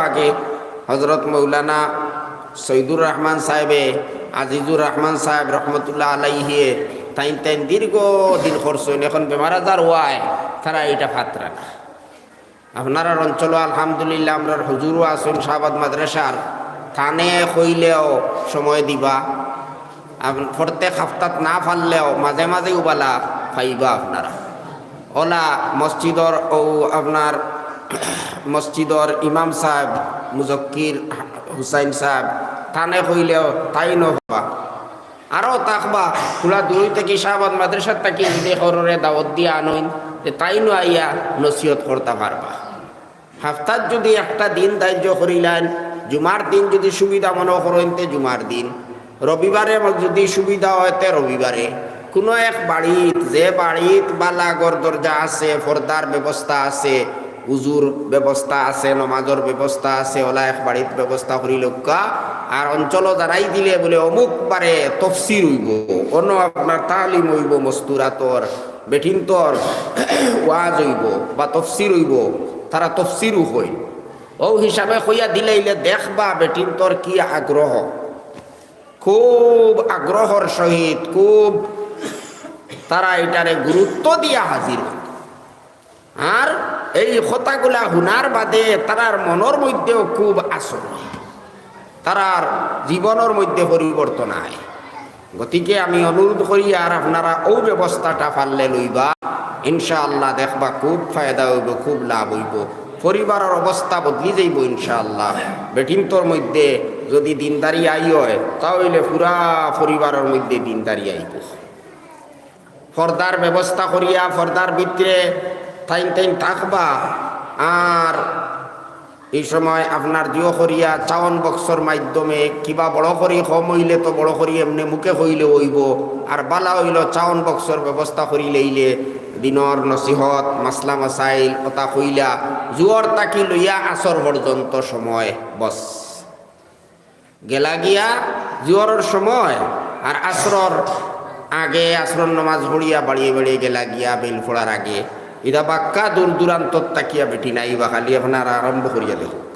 আগে হজরত মৌলানা সৈদুর রহমান সাহেবে আজিজুর রহমান সাহেব রহমতুল্লাহ আলাইহে তাইন তাইন দীর্ঘদিন করছেন। এখন বেমার আজার হওয়ায় তারা এটা ফাতরা না। আপনার অঞ্চল আলহামদুলিল্লাহ আমরা হুজুরও আসুন শাহবাদ মাদ্রাসার থানে হইলেও সময় দিবা, প্রত্যেক হাফতাত না পারলেও মাঝে মাঝে উবালা পাইবা আপনারা। ওলা মসজিদর ও আপনার মসজিদর ইমাম সাহেব মুজক্কির হুসাইন সাহেব থানে হইলেও তাই নবা আরও তাকবা পুরা দূর থেকে শাহবাদ মাদ্রাসার থাকি যদি হররে দাওয়াত দিয়ে আনইন তাই নো আইয়া নসিহত করতে পারবা। হাফতার যদি একটা দিন ধার্য করিলেন, জুমার দিন যদি সুবিধা মনে করেন তে জুমার দিন, রবিবারে যদি সুবিধা হয়তে রবিবারে কোনো এক বাড়িত যে বাড়িত বালা ঘর দরজা আছে, পর্দার ব্যবস্থা আছে, উজুর ব্যবস্থা আছে, নমাজর ব্যবস্থা আছে, ওলা এক বাড়িত ব্যবস্থা করি লোকা আর অঞ্চল জানাই দিলে বলে অমুক পারে তফসির হইব, অন্য আপনার তালিম হইব, মস্তুরাতর বেঠিনতর ওয়াজ হইব বা তফসির হইব, তারা তফসিরও হই ও হিসাবে হইয়া দিলাইলে দেখবা বেঠিনতর কি আগ্রহ, খুব আগ্রহর সহিত খুব তারা এটারে গুরুত্ব দিয়া হাজির। আর এই কথাগুলা হুনার বাদে তারার মনের মধ্যেও খুব আসর, তারার জীবনের মধ্যে পরিবর্তন আয়। গতিকে আমি অনুরোধ করি আর আপনারা ও ব্যবস্থাটা পারলে লইবা, ইনশাআল্লাহ দেখবা খুব ফায়দা হইব, খুব লাভ হইব, পরিবারের অবস্থা বদলি যাইব ইনশাআল্লাহ। বেটিনতর মধ্যে যদি দিনদারি আই হয় তাহলে পুরা পরিবারের মধ্যে দিনদারি আইব। পর্দার ব্যবস্থা করিয়া পর্দার ভিতরে টাইম টাইম থাকবা। আর এই সময় আপনার জিও করিয়া চাউন বক্সর মাধ্যমে কিবা বড় করি কম হইলে তো বড় করি এমনি মুখে হইলে হইব, আর বালা হইল চাউন বক্সর ব্যবস্থা করি লইলে দিনর নসিহত মাসলা মাসাইল কথা কইলা জুয়র তাকি লইয়া আসর পর্যন্ত সময় বস গেলা গিয়া জুয়রের সময় আর আসরর আগে আসরর নমাজ পড়িয়া বাড়িয়ে বাড়িয়ে গেলা গিয়া বেল ফোড়ার আগে এটা বাক্কা দূর দূরান্ত তাকিয়া বেটি নাই বা খালি আপনার আরম্ভ করিয়া দেখুক।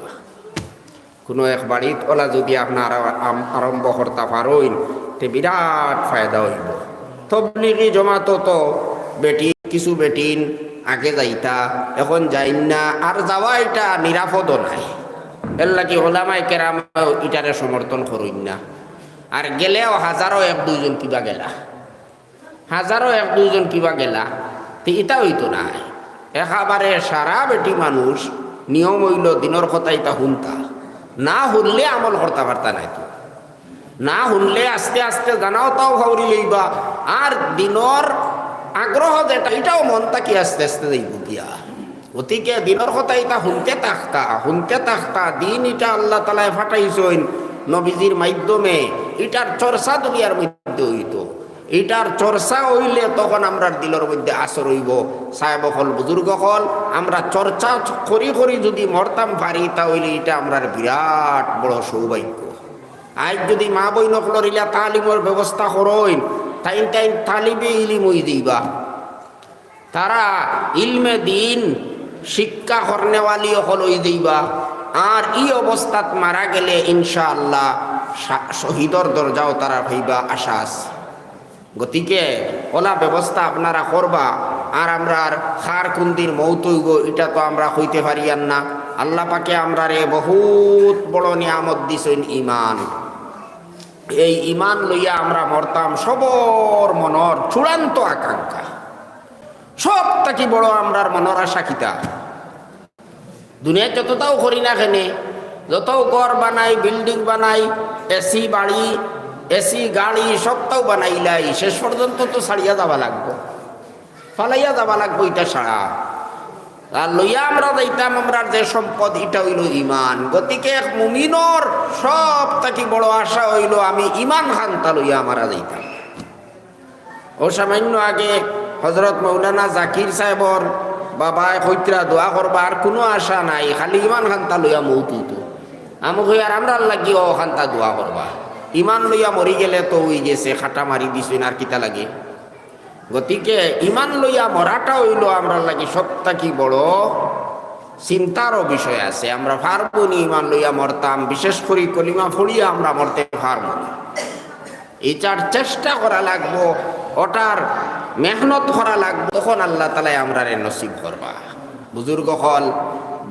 কোনো এক বাড়িত ওলা যদি আপনার আরম্ভ করতে পারেন তে বিরাট ফায়দা হইব। তবলিগি জমাত তো বেটি কিছু বেটিন আগে যাইতা এখন যাইন না, আর যাওয়া এটা নিরাপদও নাই, এর লাগি ওলামাই কেরাম ইটারে সমর্থন করুন না। আর গেলেও হাজারো এক দুইজন কিবা গেলা, হাজারো এক দুইজন কিবা গেলা তো এটা হইতো না। একেবারে সারা বেটি মানুষ নিয়ম হইল দিনের কথা এটা শুনতা, না শুনলে আমল করতে পারতা নাই, তো না শুনলে আস্তে আস্তে জানাও তাও ভাবরি লইবা। আর দিনর আগ্রহ যেটা এটাও মন তাকি আস্তে আস্তে যাইব গিয়া। গতিকে দিনের কথা এটা শুনতে থাকতা দিন এটা আল্লাহ তালায় ফাটাইছেন নবীজির মাধ্যমে, এটার চর্চা দুনিয়ার মধ্যে হইতো। এটার চর্চা হইলে তখন আমরা দিলের মধ্যে আসর হইব। সাহেব হল বুজুর্গ হল আমরা চর্চা করি করি যদি মরতাম পারি তাহলে এটা আমরা বিরাট বড় সৌভাগ্য। আজ যদি মা বই নকলর ইলা তালিমের ব্যবস্থা করইন টাইম টাইম তালিবে ইলিম হই দিবা, তারা ইলমে দিন শিক্ষা করনেওয়ালি হল হই দিবা। আর এই অবস্থাত মারা গেলে ইনশাআল্লাহ শহীদর দরজাও তারা ভাইবা আশা আছে। গতিকে ওলা ব্যবস্থা আপনারা করবা। আর আমরা খার কুন্দির মৌত হইব এটা তো আমরা হইতে পারিয়ান না। আল্লাহ পাকে আমরা রে বহুত বড় নিয়ামত দিছেন ইমান। এই ইমান লইয়া আমরা মরতাম সবর মনর চূড়ান্ত আকাঙ্ক্ষা, সব থাকি বড় আমরার মনের আশা কিতা। দুনিয়া যতটাও করি না কেনে, যতও ঘর বানাই বিল্ডিং বানাই এসি বাড়ি এসি গাড়ি সবটাও বানাইলাই শেষ পর্যন্ত তো ছাড়িয়া যাওয়া লাগবো, ফালাইয়া যাওয়া লাগবো এটা ছাড়া। আর লইয়া আমরা যাইতাম আমরা যে সম্পদ এটা হইল ইমান। গতিকে এক মুমিনর সব থাকি বড় আশা হইল আমি ইমান খান্তা লইয়া আমরা যাইতাম। ও সামান্য আগে হজরত মৌলানা জাকির সাহেবর বাবা কৈত্রা দোয়া করবা, আর কোনো আশা নাই, খালি ইমান খান্তা লইয়া মৌতু তো আমুক আর আমরা লাগি ও খান্তা দোয়া করবা। ইমান লইয়া মরি গেলে তো ওই গেছে খাটা মারি দিছেন আর কিতা লাগে। গতিকে ইমান লইয়া মরাটা হইল আমরা লাগি সব থাকি বড় চিন্তারও বিষয় আছে। আমরা পারবো নি ইমান লইয়া মরতাম, বিশেষ করে কলিমা ফড়িয়া আমরা মরতে পারবো না। এটার চেষ্টা করা লাগবো, ওটার মেহনত করা লাগবো, তখন আল্লাহ তালাই আমরা নসিব করবা। বুজুর্গ হল,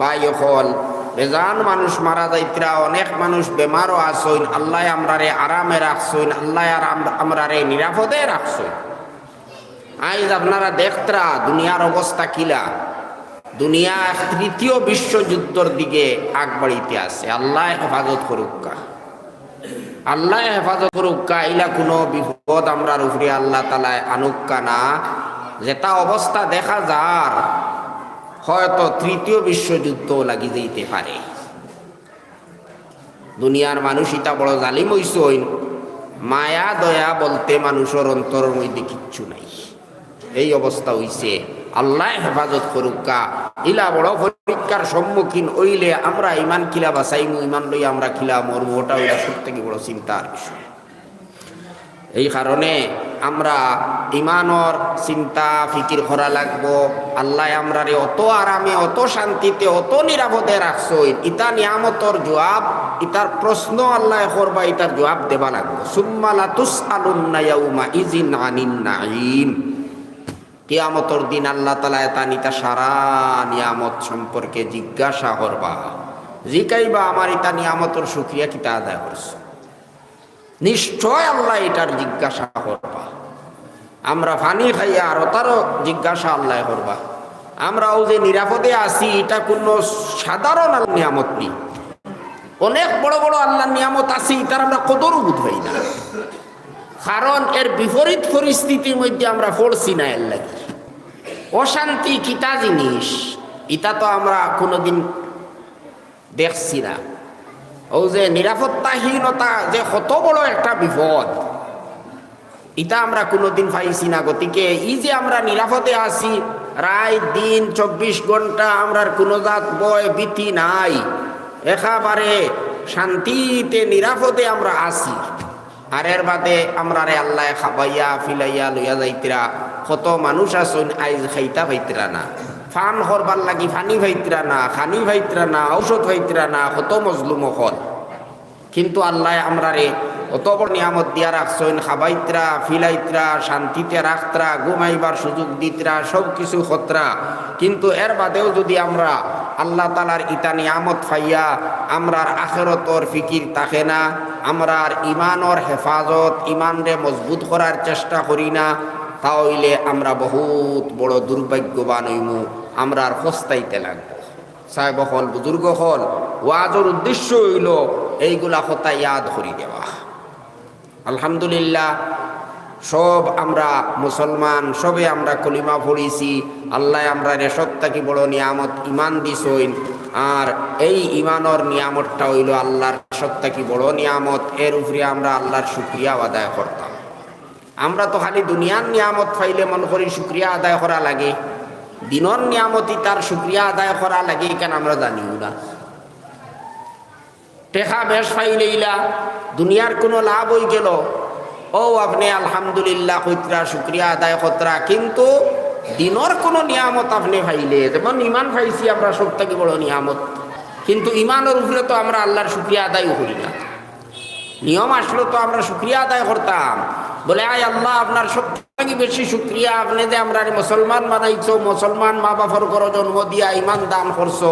বাই হল, বেজান মানুষ মারা যাইতরা, অনেক মানুষ বেমারও আসইন, আল্লাহ আমরারে আরামে রাখছইন, আল্লাহ আমরারে নিরাপদে রাখছইন। আজ আপনারা দেখতরা দুনিয়ার অবস্থা কিলা, দুনিয়া তৃতীয় বিশ্বযুদ্ধর দিকে আগ বাড়িতে আছে। আল্লাহ হেফাজত করুকা, আল্লাহ হেফাজত করুকা। ইলা কোনো বিপদ আমরার উপরে আল্লাহ তালায় আনুকা না, যেটা অবস্থা দেখা যার হয়তো তৃতীয় বিশ্বযুদ্ধ লাগি যেতে পারে। দুনিয়ার মানুষ ইটা বড় জালিম হইসইন, মায়া দয়া বলতে মানুষের অন্তরের মধ্যে কিচ্ছু নাই। এই অবস্থা হইছে। আল্লাহ হেফাজত করুকা। ইলা বড় পরীক্ষার সম্মুখীন হইলে আমরা ইমান খিলা বাঁচাইমু, ইমান লই আমরা খিলা মরমু, ওটা ওইটা সব থেকে বড় চিন্তার বিষয়। এই কারণে আমরা ইমানর চিন্তা ফিকির করা লাগবো। আল্লাহ আমরারে অত আরামে, অত শান্তিতে, অত নিরাপদে রাখছই, ইতা নিয়ামতর জবাব, ইতার প্রশ্ন আল্লাহ করবা, ইতার জবাব দেবা লাগবো। সুম্মা লা তুসআলুন্না ইয়াউমা ইযিন আনিন নাঈম। কিয়ামতর দিন আল্লাহ তাআলা তানিতা সারা নিয়ামত সম্পর্কে জিজ্ঞাসা করবা, জিকাইবা আমার ইতা নিয়ামতর শুকরিয়া কিতা আদায় করছো। নিশ্চয় আল্লাহ এটার জিজ্ঞাসা করবা। আমরা পানি খাইয়া আর তারও জিজ্ঞাসা আল্লাহ করবা। আমরাও যে নিরাপদে আছি, এটা কোনো সাধারণ নিয়ামত নেই। অনেক বড় বড় আল্লাহ নিয়ামত আছে, এটার আমরা কদরও বুঝবাই না, কারণ এর বিপরীত পরিস্থিতির মধ্যে আমরা পড়ছি না। এর লাগে অশান্তি কিতা জিনিস, এটা তো আমরা কোনোদিন দেখছি না। ও যে নিরাপত্তাহীনতা যে কত বড় একটা বিপদ, এটা আমরা কোনোদিন পাইছি না। গতিকে এই যে আমরা নিরাপদে আছি, রাত দিন 24 ঘন্টা আমরার কোনো জাত ভয় ভীতি নাই, একেবারে শান্তিতে নিরাপদে আমরা আছি। আর এর বাদে আমরা রে আল্লাহ খাবাইয়া ফিলাইয়া লইয়া যাইতরা, কত মানুষ আসুন আইজ খাইতা পাইতরা না, ফান করবার লাগি ফানি ভাইতরা না, খানি ভাইতরা না, ঔষধ ভাইতরা না, কত মজলুম হল। কিন্তু আল্লাহ আমরারে অত বড় নিয়ামত দিয়া রাখছেন, খাবাইতরা ফিলাইতরা, শান্তিতে রাখতরা, ঘুমাইবার সুযোগ দিতরা, সব কিছু খতরা। কিন্তু এর বাদেও যদি আমরা আল্লাহ তালার ইতা নিয়ামত পাইয়া আমরার আখিরাতর ফিকির থাকে না, আমরার ইমানর হেফাজত, ইমানরে মজবুত করার চেষ্টা করি না, তাহলে আমরা বহুত বড় দুর্ভাগ্যবান হইমু, আমরা আর পস্তাইতে লাগবো। সাহেব হল, বুজুর্গ হল, ওয়াজের উদ্দেশ্য হইল এইগুলা কথা ইয়াদ করি দেওয়া। আলহামদুলিল্লাহ, সব আমরা মুসলমান, সবে আমরা কলিমা পড়িছি। আল্লাহ আমরা রেশক থাকি বড় নিয়ামত ইমান দিছইন, আর এই ইমানর নিয়ামতটা হইল আল্লাহর রেশক থাকি বড় নিয়ামত। এর উপরে আমরা আল্লাহর শুকরিয়া আদায় করতাম। আমরা তো খালি দুনিয়ার নিয়ামত পাইলে মন করি শুকরিয়া আদায় করা লাগে, দিনর নিয়ামতি তার শুকরিয়া আদায় করা লাগে, কেন আমরা জানিও না। টেকা বেশ পাইলেইলা দুনিয়ার কোনো লাভ হয়ে গেল, ও আপনি আলহামদুলিল্লাহ কইতরা, শুকরিয়া আদায় কতরা, কিন্তু দিনর কোনো নিয়ামত আপনি পাইলে, যেমন ইমান পাইছি আমরা সব থেকে বড় নিয়ামত, কিন্তু ইমানের উপরে তো আমরা আল্লাহর শুকরিয়া আদায়ও করি না। নিয়ম আসলো তো আমরা শুকরিয়া আদায় করতাম, বলে আয় আল্লাহ আপনার সব থেকে বেশি শুকরিয়া, আপনি যে আমরা মুসলমান বানাইছো, মুসলমান মা বাবার ঘর জন্ম দিয়া ইমান দান করছো,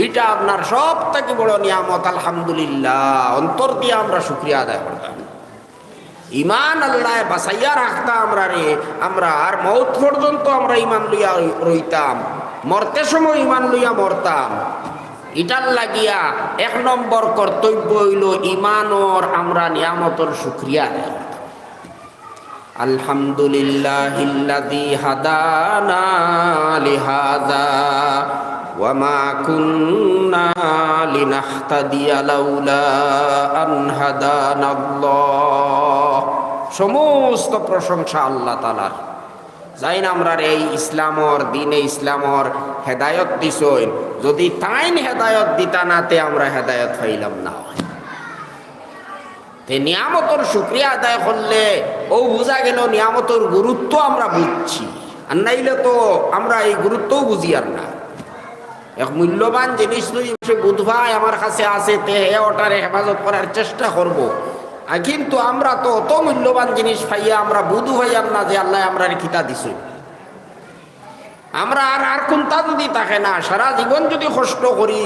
এটা আপনার সব থেকে বড় নিয়ামত, আলহামদুলিল্লাহ। অন্তর দিয়ে আমরা শুকরিয়া আদায় করতাম। ইমান আল্লাহ বাঁচাইয়া রাখতাম আমরা রে, আমরা আর মৌত পর্যন্ত আমরা ইমান লইয়া রইতাম, মরতে সময় ইমান লইয়া মরতাম। এটার লাগিয়া 1 নম্বর কর্তব্য হইল ইমানর আমরা নিয়ামতর শুকরিয়া আদায় করতাম। আলহামদুলিল্লাহিল্লাযী হাদানা লিহাযা ওয়া মা কুন্না লিনাহতাদিয়া লাউলা আন হাদানাল্লাহ। সমস্ত প্রশংসা আল্লাহ তাআলার, যাই না আমরা এই ইসলামর দিনে ইসলামর হেদায়ত দিছইন, যদি তাইন হেদায়ত দিতা নাতে আমরা হেদায়ত পাইলাম না। তে নিয়ামতর শুকরিয়া আদায় করলে ও বুঝা গেল নিয়ামতর গুরুত্ব আমরা বুঝছি, আর নাইলে তো আমরা এই গুরুত্বও বুঝি আর না। এক মূল্যবান জিনিস যদি সে বুধভাই আমার কাছে আছে তে ওটারে হেফাজত করার চেষ্টা করব। কিন্তু আমরা তো অত মূল্যবান জিনিস পাইয়া আমরা বুধ হইয়াম না যে আল্লাহ আমরা খিতা দিছি। আমরা আর কোনটা যদি থাকে না, সারা জীবন যদি কষ্ট করি,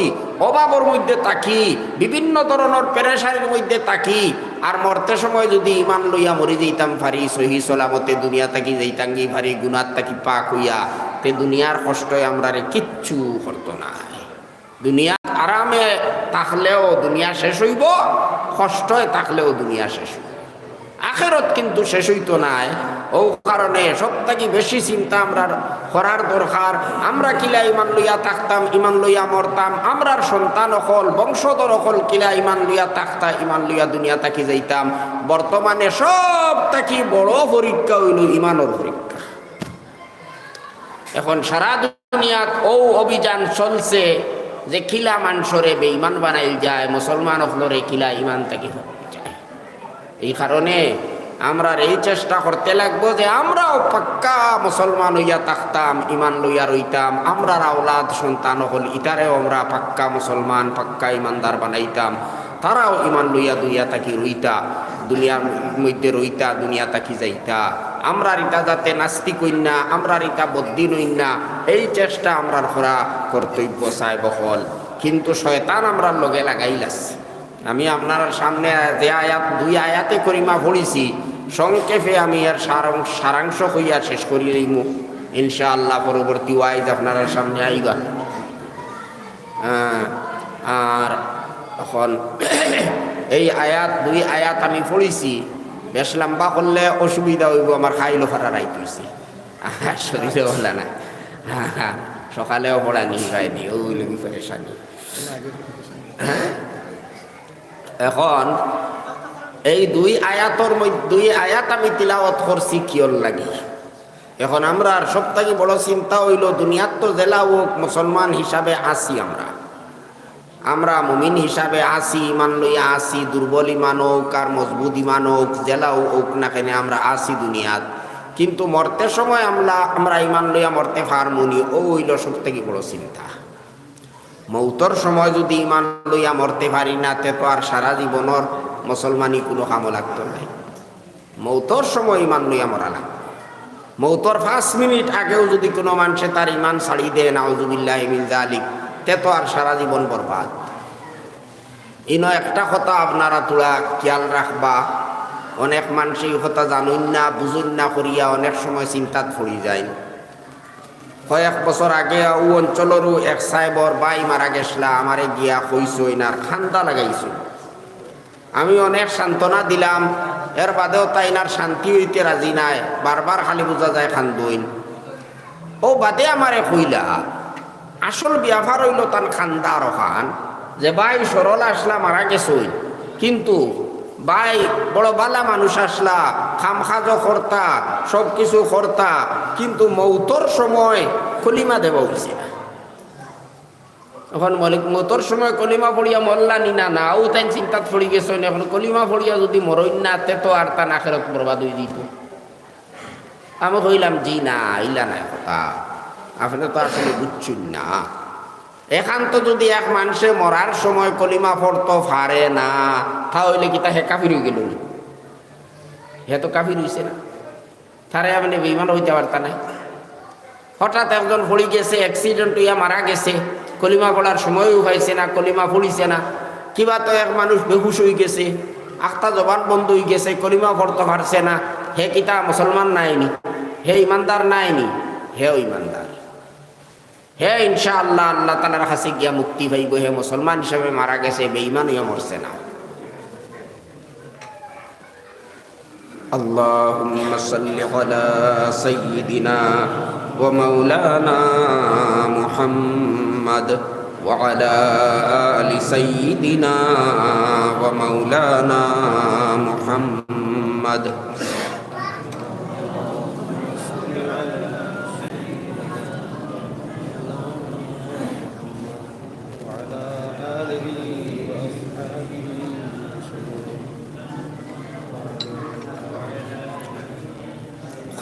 অভাবের মধ্যে থাকি, বিভিন্ন ধরনের পেরেশানির মধ্যে থাকি, আর মরতে সময় যদি ইমান লইয়া মরি যাইতাম পারি, সহি সলামতে দুনিয়া থাকি যাইতাম গি পারি, গুনার থাকি পাক হইয়া, তে দুনিয়ার কষ্টই আমরা কিচ্ছু করতো না। দুনিয়া আরামে থাকলেও দুনিয়া শেষ হইব, কষ্টে থাকলেও দুনিয়া শেষ হইব। আখেরত কিন্তু শেষ হইতো নাই। ও কারণে সব থেকে বেশি চিন্তা আমরা করার দরকার, আমরা কিলা ইমান লইয়া থাকতাম, ইমান লইয়া মরতাম, আমরার সন্তান অকল বংশধর অকল কিলা ইমান লইয়া থাকতাম, ইমান লইয়া দুনিয়া থাকি যাইতাম। বর্তমানে সব থেকে বড় পরীক্ষা হইল ইমানের পরীক্ষা। এখন সারা দুনিয়াত ও অভিযান চলছে যে কিলা মানুষরে বেঈমান বানাইল যায়, মুসলমান হলরে কিলা ইমান থাকি যায়। এই কারণে আমরা এই চেষ্টা করতে লাগবো যে আমরাও পাক্কা মুসলমান হইয়া থাকতাম, ইমান লইয়া রইতাম, আমরার আওলাদ সন্তান হল ইটারেও আমরা পাক্কা মুসলমান পাক্কা ইমানদার বানাইতাম, তারাও ইমান লইয়া দুইয়া থাকি রইতা, দুনিয়ার মধ্যে রইতা, দুনিয়া থাকি যাইতা। আমরা ইটা যাতে নাস্তিক হইন না, আমরা ইটা বদ্দিন হইন না, এই চেষ্টা আমরার করা কর্তব্য চাই বহল। কিন্তু শয়তান আমরার লগে লাগাইলাস। আমি আপনার সামনে যে আয়াত, দুই আয়াতে করিমা পড়িছি, সংক্ষেপে আমি আর সারাংশ হইয়া শেষ করি লইম ইনশাআল্লাহ। পরবর্তী ওয়াইজ আপনার সামনে আইবা। আর এখন এই আয়াত, দুই আয়াত আমি পড়িছি, বেশ লম্বা করলে অসুবিধা হইব, আমার খাইলো ফারা রাইত হইছে, শরীরে হলা না, সকালেও পড়ানি হয়নি, ওই লগি পরেশানি। এখন এই দুই আয়াতর মধ্যে, দুই আয়াত আমি তিলাওয়াত করছি কিয়র লাগি। এখন আমরা সব থেকে বড় চিন্তা হইল, দুনিয়ার তো জেলা হোক মুসলমান হিসাবে আসি, আমরা মুমিন হিসাবে আসি, ইমান লইয়া আসি, দুর্বল ইমান হোক আর মজবুত ইমান হোক, জেলাও হোক না কেন আমরা আসি দুনিয়াত। কিন্তু মরতে সময় আমরা ইমান লইয়া মরতে পারমুনি, ও হইল সব থেকে বড় চিন্তা। মৌতর সময় যদি ইমান লইয়া মরতে পারি না, তে তো আর সারা জীবনের মুসলমানই কোনো কামো লাগতো নাই। মৌতর সময় ইমান লইয়া মরা লাগতো। মৌতর 5 মিনিট আগেও যদি কোনো মানুষে তার ইমান ছাড়ি দেয়, নাউজুবিল্লাহি মিন যালিক, তে তো আর সারা জীবন বরবাদ। ইনো একটা কথা আপনারা তোরা খেয়াল রাখবা, অনেক মানুষ এই কথা জানুন না, বুঝুন না করিয়া অনেক সময় চিন্তাত পড়ি যায়। কয়েক বছর আগে ও অঞ্চলেরও এক সাহেবর বাই মারা গেছলা, আমারে গিয়া কইসই না, খান্দা লাগাইছো। আমি অনেক সান্ত্বনা দিলাম, এর বাদেও তাইনার শান্তি হইতে রাজি নাই, বারবার খালি বোঝা যায় খান্দইন। ও বাদে আমারে কইলা আসল ব্যাপার হইল তান খান্দা রখান, যে বাই সরল আসলা মারা গেছই, কিন্তু বাই বড় বালা মানুষ আসলা, খামখাজো করতা, সব কিছু করতা, কিন্তু মৌতর সময় কলিমা দেব হইছে না। এখন মৌতর সময় কলিমা পড়িয়া মরলা নি না, না ও তাই চিন্তাত পড়ি গেছ। এখন কলিমা পড়িয়া যদি মরইন না, তে তো আর তার আখেরত বরবাদ হয়ে দিত। আমি কইলাম জি না, ইলা নাই কথা, আপনি তো আসলে বুঝছেন না। এখান তো যদি এক মানুষে মরার সময় কলিমা পড়তে পারে না, তাহলে কি তা হে কাফির হয়ে গেল? হে তো কাফির হইছে না, তারে আপনি বেঈমান হইতে পারতা না। হঠাৎ একজন পড়ি গেছে, অ্যাক্সিডেন্ট হইয়া মারা গেছে, কলিমা পড়ার সময়ও হয়েছে না, কলিমা পড়িছে না। কিবা তো এক মানুষ বেহুশ হয়ে গেছে, আখতা জবান বন্ধ হয়ে গেছে, কলিমা পড়তে পারছে না, হে কিতা মুসলমান নাইনি? হে ইমানদার নাইনি? হেও ইমানদার, হে ইনশাআল্লাহ আল্লাহ তাআলার কাছে গিয়া মুক্তি পাইব। হে মুসলমান হিসেবে মারা গেছে, বেঈমান হইয়া মরছে না। আল্লাহুম্মা সাল্লি আলা সাইয়্যিদিনা ওয়া মাওলানা মুহাম্মদ ওয়া আলা আলি সাইয়্যিদিনা ওয়া মাওলানা মুহাম্মদ।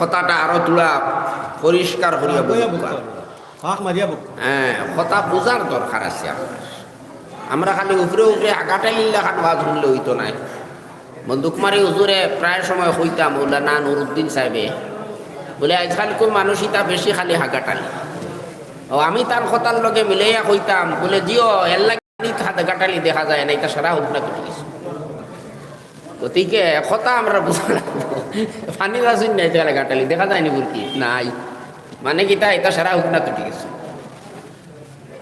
কথাটা আরো তোলা পরিষ্কার করিয়া বলবা। হ্যাঁ, কথা বোঝার দরকার আছে আমরা খালি উপরে উপরে আগাটা লিল্লা খাট বাজ শুনলে হইতো নাই। বন্দুকমারি হুজুরে প্রায় সময় হইতাম মৌলানা নুরুদ্দিন সাহেবে বলে আজকাল কোন মানুষ ইতা বেশি খালি হাগাটালি। ও আমি তার কথার লগে মিলাইয়া কইতাম বলে জিও এল্লা হাগাটালি দেখা যায় না, এটা সারা হোক না কিছু। গতিকে কথা আমরা বুঝা লাগবো পানি রাসুন নাই তাহলে গাটালি দেখা যায়নি বুরকি নাই মানে কি তা এটা সারা হোক না তো ঠিক আছে।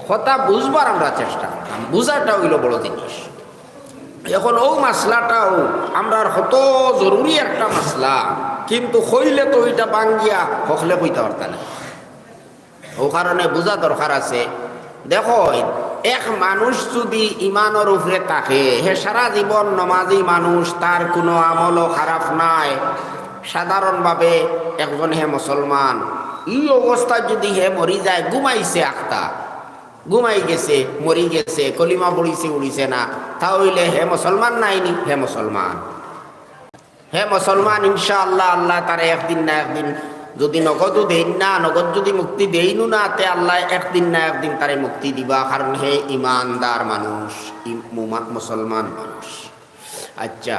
কথা বুঝবার আমরা চেষ্টা করতাম, বুঝাটা হইল বড় জিনিস। এখন ও মাসলাটাও আমরা কত জরুরি একটা মাসলা, কিন্তু কইলে তো ওইটা বাঙ্গিয়া হকলে কইতে পারতাম না। ও কারণে বোঝা দরকার আছে। দেখো এক মানুষ যদি ইমানের উপরে থাকে, হে সারা জীবন নমাজি মানুষ, তার কোনো আমলও খারাপ নাই, সাধারণভাবে একজন হে মুসলমান, এই অবস্থায় যদি হে মরি যায়, ঘুমাইছে আখতা ঘুমাই গেছে মরি গেছে, কলিমা পড়িছে উড়িছে না, তাহলে হে মুসলমান নাইনি? হে মুসলমান, হে মুসলমান ইনশাআল্লাহ। আল্লাহ তারা একদিন না একদিন যদি নগদও দেন না, নগদ যদি মুক্তি দেইনু না, তে আল্লাহ একদিন না একদিন তারে মুক্তি দিবা, কারণ হে ইমানদার মানুষ, মুসলমান মানুষ। আচ্ছা,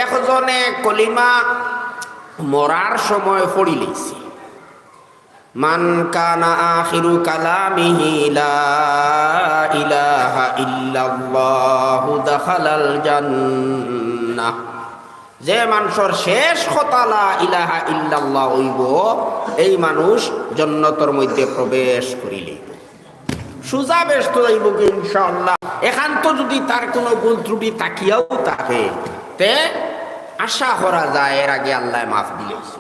একজনে কলিমা মরার সময় পড়ি লইছে, মান কানা আখিরু কালামিহি লা ইলাহা ইল্লাল্লাহু দাখালাল জান্নাহ। যে মানুষের শেষ কথা লা ইলাহা ইল্লাল্লাহ হইব, এই মানুষ জান্নাতের মধ্যে প্রবেশ করিলে সুজা ব্যস্ত হইব কি ইনশাআল্লাহ। একান্ত যদি তার কোনো ভুল ত্রুটি তাকিয়াও থাকে, তে আশা করা যায় এর আগে আল্লাহ মাফ দিলেছে।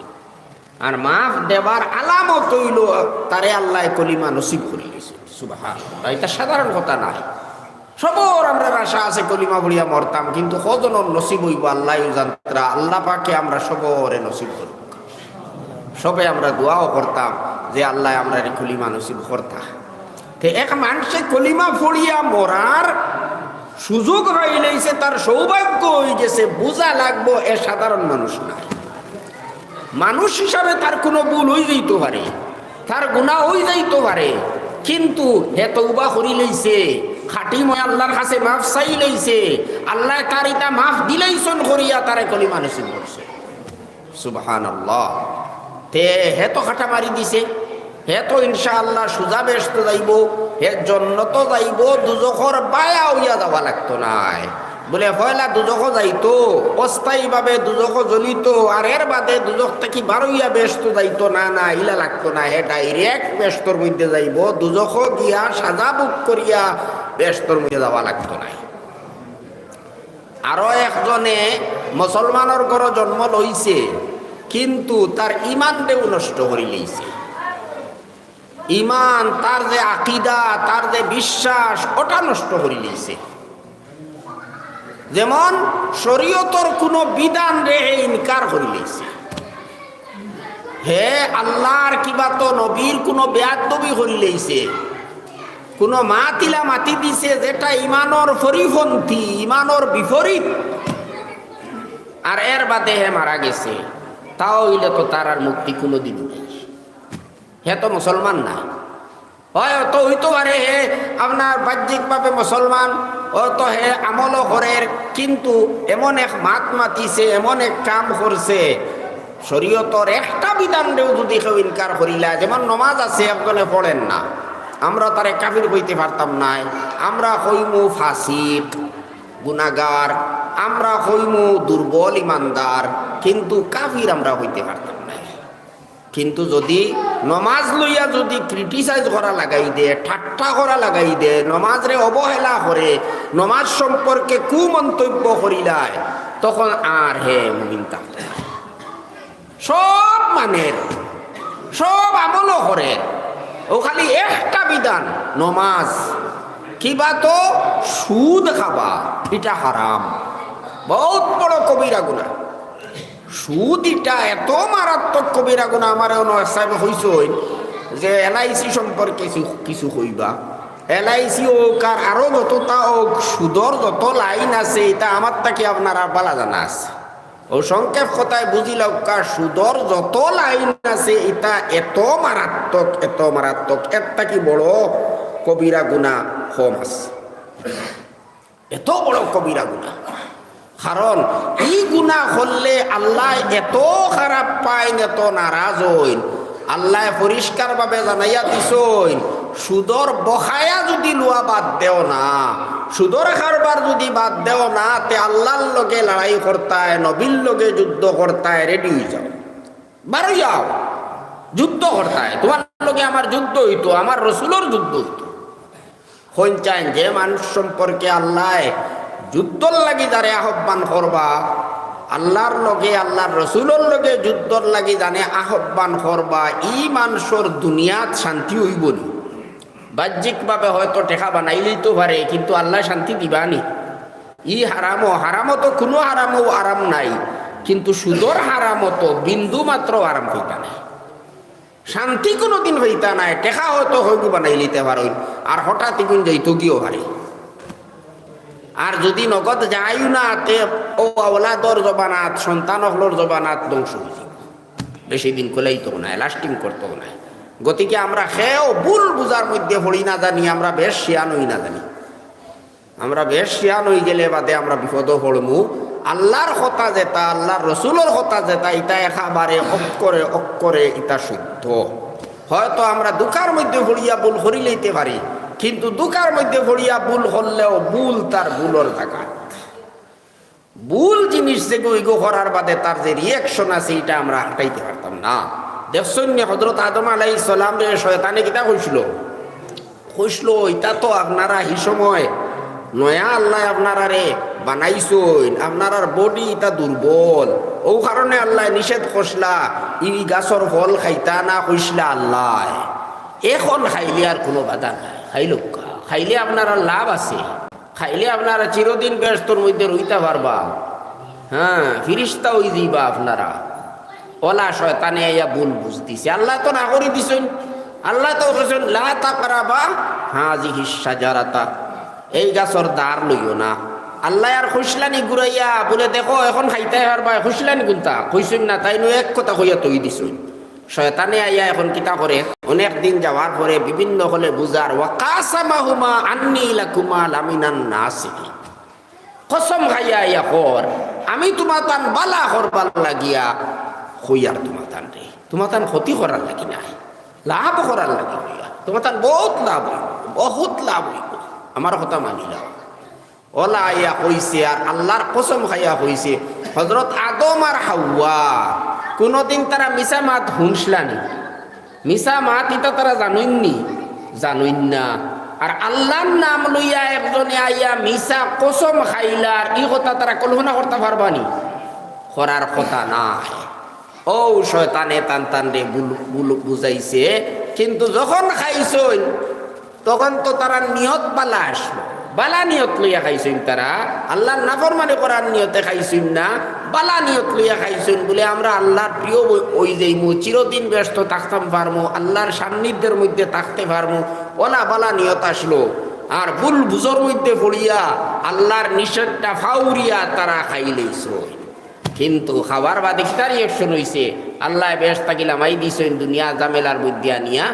আর মাফ দেবার আলামত হইল তারে আল্লাহ কলিমা নসিব করে দিয়েছে। সুবহানাল্লাহ, এটা সাধারণ কথা নাই। সবর আমরা আশা আছে কলিমা পড়িয়া মরতাম, কিন্তু কজনের নসিব হইব আল্লাহ জানতরা। আল্লাহ পাকে আমরা সবরে নসিব করব। সবে আমরা দোয়াও করতাম যে আল্লাহ আমরা কলিমা নসিব করতা। তে এক মানুষে কলিমা পড়িয়া মরার সুযোগ হইলেছে, তার সৌভাগ্য হয়ে গেছে, বোঝা লাগবো এ সাধারণ মানুষ না। মানুষ হিসাবে তার কোনো ভুল হয়ে যাইতে পারে, তার গুনাহ হয়ে যাইতে পারে, কিন্তু হে তওবা করি লইছে, খাটি মই আল্লাহর কাছে মাফ চাই লইছে, আল্লাহ তার ইটা মাফ দিলাইছন করিয়া তারে কলিমা নসিব করছে। সুবহানাল্লাহ। তে হে তো খাটা মারি দিছে, হে তো ইনশাআল্লাহ সুজা ব্যস্ত যাইব, হে জান্নাত যাইব, দুজখর বায়া হইয়া যাওয়া লাগতো নাই। বলে পয়লা দুজখ যাইতো, অস্থায়ীভাবে দুজখ জ্বলিত, আর এর বাদে দুজখ থেকে বারোইয়া ব্যস্ত যাইতো না, না ইলা লাগতো না। হে ডাইরেক্ট ব্যস্তর মধ্যে যাইব, দুজখ গিয়া সাজা বুক করিয়া ব্যস্তর মধ্যে যাওয়া লাগতো না। আরো একজনে মুসলমানের ঘরে জন্ম লইছে, কিন্তু তার ইমানটাও নষ্ট করে লইছে। ইমান, তার যে আকীদা, তার যে বিশ্বাস, ওটা নষ্ট করে লইছে। যেমন শরীয়তর কোনো বিধান রে ইনকার করে লইছে, হে আল্লাহর কিবা তো নবীর কোনো বেয়াদবি করে লইছে, কোনো মাতিলা মাতি দিছে যেটা ইমানর পরিপন্থী, ইমানর বিপরীত, আর এর বাদে হে মারা গেছে, তাও হইলে তো তার আর মুক্তি কোনো দিন নেই। হে তো মুসলমান না হয়, তো হইতে পারে হে আপনার বাহ্যিকভাবে মুসলমান, ও তো হে আমলও করের, কিন্তু এমন এক মাত মাতিছে, এমন এক কাম করছে, শরীয়তর একটা বিধানরেও যদি কেউ ইনকার করিলা, যেমন নমাজ আছে একজনে পড়েন না, আমরা তারে কাফির কইতে পারতাম নাই, আমরা কইমু ফাসিক গুনাহগার, আমরা কইমু দুর্বল ইমানদার, কিন্তু কাফির আমরা হইতে পারতাম না। কিন্তু যদি নমাজ লইয়া যদি ক্রিটিসাইজ করা লাগাই দে, ঠাট্টা করা লাগাই দে, নমাজরে অবহেলা করে, নমাজ সম্পর্কে কুমন্তব্য করিলায়, তখন আর হে মুমিন থাকতে না। সব মানের, সব আমলও করে, ও খালি একটা বিধান নমাজ, কিবা তো সুদ খাবা, এটা হারাম, বহুত বড় কবিরা গুনাহ। সুদ এটা এত মারাত্মক কবিরা গুনাহ। আমার সাহেব হইছে যে এলআইসি সম্পর্কে কিছু কইবা, এলআইসি হোক আর আরো যতটা হোক, সুদর যত লাইন আছে, এটা আমার তাকে আপনার বালা জানা আছে। ও সংক্ষেপ কথায় বুঝিলাম সুদর যত লাইন আছে এটা এত মারাত্মক একটা কি বড় কবিরা গুনাহ কম আছে, এত বড় কবিরা গুনাহ। কারণ এই গুনাহ করলে আল্লাহ এত খারাপ পাইন, এত নারাজ হইন। আল্লাহ পরিষ্কার ভাবে জানাইয়া দিছইন, সুদর বখায়া যদি লুয়া বাদ দেও না, সুদর কারবার যদি বাদ দেও না, তে আল্লাহর লগে লড়াই করতায়, নবীর লগে যুদ্ধ করতায়, রেডি হয়ে যাও, বারো যাও, যুদ্ধ করতায়। তোমার লগে আমার যুদ্ধ হইতো, আমার রসুলের যুদ্ধ হইতো। হইন চান যে মানুষ সম্পর্কে আল্লাহ যুদ্ধর লাগি যারে আহ্বান করবা, আল্লাহর লগে আল্লাহর রসুলের লগে যুদ্ধর লাগি জানে আহ্বান করবা, ই মানুষের দুনিয়াত শান্তি হইব নি। বাহ্যিকভাবে হয়তো টেকা বানাইলেই তো পারে, কিন্তু আল্লাহ শান্তি দিবানি। ই হারামও তো কোনো হারামও আরাম নাই, কিন্তু সুদর হারামও তো বিন্দু মাত্র আরাম হইতা নাই, শান্তি কোনোদিন হইতা নাই। টেকা হয়তো হইব বানাই লিতে পারই, আর হঠাৎ ইগুন যাইতো গিয়েও পারে। আর যদি নগদ যাইও না, তে ও আওলাদর জবানাত, সন্তান হলর জবানাত ধ্বংস হয়ে যাব, বেশি দিন কলেইতো না, লাস্টিং করতেও না। গতিকে আমরা খেয়েও ভুল বুঝার মধ্যে পড়ি না জানি, আমরা বেশ শিয়ান হই না জানি। আমরা বেশ শিয়ান হয়ে গেলে বাদে আমরা বিপদও পড়মু। আল্লাহর কথা যেটা, আল্লাহর রসুলের কথা যেটা, এটা একেবারে অক্ষরে এটা শুদ্ধ। হয়তো আমরা দুঃখার মধ্যে পড়িয়া ভুল করি লইতে পারি, কিন্তু দুঃখার মধ্যে পড়িয়া ভুল করলেও ভুল তার ভুলর জায়গা। ভুল জিনিস যেগো করার বাদে তার যে রিয়াকশন আছে, এটা আমরা হাঁটাইতে পারতাম না। দেখছেন হযরত আদম আলাইহিস সালাম রে শয়তানে কিতা কইছিল, এটা তো আপনারা এই সময় নয়া আল্লাহ আপনারা রে বানাইছেন, আপনার বডি এটা দুর্বল, ও কারণে আল্লাহ নিষেধ করছিলা ই গাছর ফল খাইতা না, কইসলা আল্লাহ। এখন খাইলে আর কোনো বাধা নাই, খাইলে আপনার লাভ আছে, খাইলে আপনারা চিরদিন ব্যস্তর মধ্যে রইতে পারবা। হ্যাঁ, ফিরিস্তা হই দিবা আপনারা। ওলা শয়তানে ইয়া ভুল বুঝতিছে, আল্লাহ তো না করে দিছেন। আল্লাহ তো বলেছেন লা তাকরাবা হাযিহিস শাজারাতা, এই গাছর দ্বার লইও না। আল্লাহ আর খুশলানি ঘুরাইয়া বলে দেখো এখন খাইতে পারবা, খুশলানি কোনটা কইছেন না, তাই নো এক কথা কইয়া তৈ দিছেন। শয়তানে আইয়া এখন কিতা করে, অনেক দিন যাওয়ার পরে বিভিন্ন হলে বুঝার, ওয়া কাসামাহুমা আন্নী লাকুমা লামিনান নাসিহিন, কসম খাইয়া আইয়া কর আমি তোমার তান বালা করবার লাগিয়া হইয়ার তোমার তান রে, তোমার তান ক্ষতি করার লাগি নাই, লাভ করার লাগি হইয়া তোমার তান বহুত লাভ হইব, বহুত লাভ হইব, আমার কথা মানিলাম। ওলা আইয়া কইছে, আর আল্লাহর কসম খাইয়া কইছে, হযরত আদম আর হাওয়া কোনদিন তারা মিছা মাত শুনছিলানি, মিছা মাত এটা তারা জানুন না। আর আল্লাহর নাম লইয়া একজনে আইয়া মিছা কসম খাইলার, এই কথা তারা কল্পনা করতে পারবানি, করার কথা নাই। ও শয়তানে টান রে বুঝাইছে, কিন্তু যখন খাইছইন তখন তো তারা নিয়ত বালা আসলো, বালা নিয়ত লইয়া খাইছেন তারা, আল্লাহর নাফরমানি করার নিয়তে খাইছেন না, বালা নিয়ত লইয়া খাইছেন বলে আমরা আল্লাহর প্রিয় ওই যাইমু, চিরদিন ব্যস্ত থাকতাম পারমু, আল্লাহর সান্নিধ্যের মধ্যে থাকতে পারমু, ওলা বালা নিয়ত আসলো। আর ভুল বুঝর মধ্যে পড়িয়া আল্লাহর নিষেধটা ফাউরিয়া তারা খাইলেইছ। কিন্তু খাবার বাদে কিতা রিয়েকশন হইছে, আল্লাহ বেশ তাকিলাম আই দিছেন দুনিয়া জামেলার মধ্যে আনিয়া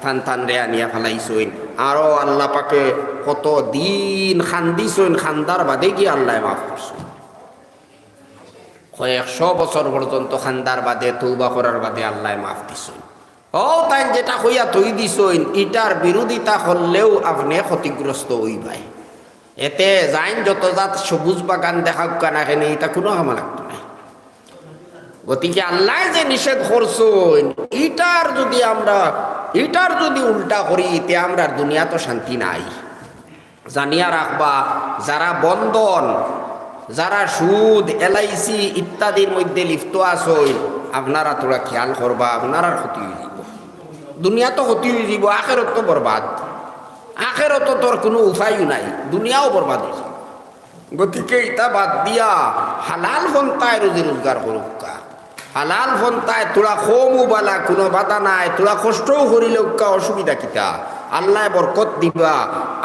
থান রে আনিয়া ফেলাইছেন। আরো আল্লাহ পাকে কত দিন খান্দিছেন, খান্দার বাদে গিয়ে আল্লাহ মাফ করছেন। 100 বছর পর্যন্ত খান্দার বাদে তৌবা করার বাদে আল্লাহ মাফ দিছেন। ও তাই যেটা হইয়া তৈ দিছেন, ইটার বিরোধিতা করলেও আপনি ক্ষতিগ্রস্ত হইবাই। এতে যাইন যত জাত সবুজ বাগান দেখাক কানা কেন, এটা কোনো কামা লাগতো না। গতিকে আল্লাহ যে নিষেধ করছেন, এটার যদি উল্টা করি, তে আমরা দুনিয়া তো শান্তি নাই। জানিয়া রাখবা, যারা বন্ধন, যারা সুদ, LIC ইত্যাদির মধ্যে লিপ্ত আছেন, আপনারা তোরা খেয়াল করবা, আপনারা ক্ষতি হয়ে যাব। দুনিয়া তো ক্ষতি হয়ে যাব, আখেরত তো বরবাদ, আখেরত তোর কোনো উপায়ও নাই, দুনিয়াও বরবাদ হয়ে যাব। গতিকে এটা বাদ দিয়া হালাল পন্থায় রুজি রোজগার করুক, হালাল পন্থায় তোরা কমও বালা কোনো বাধা নাই, তোরা কষ্টও করিলেও অসুবিধা কিতা, আল্লাহ বরকত দিবা।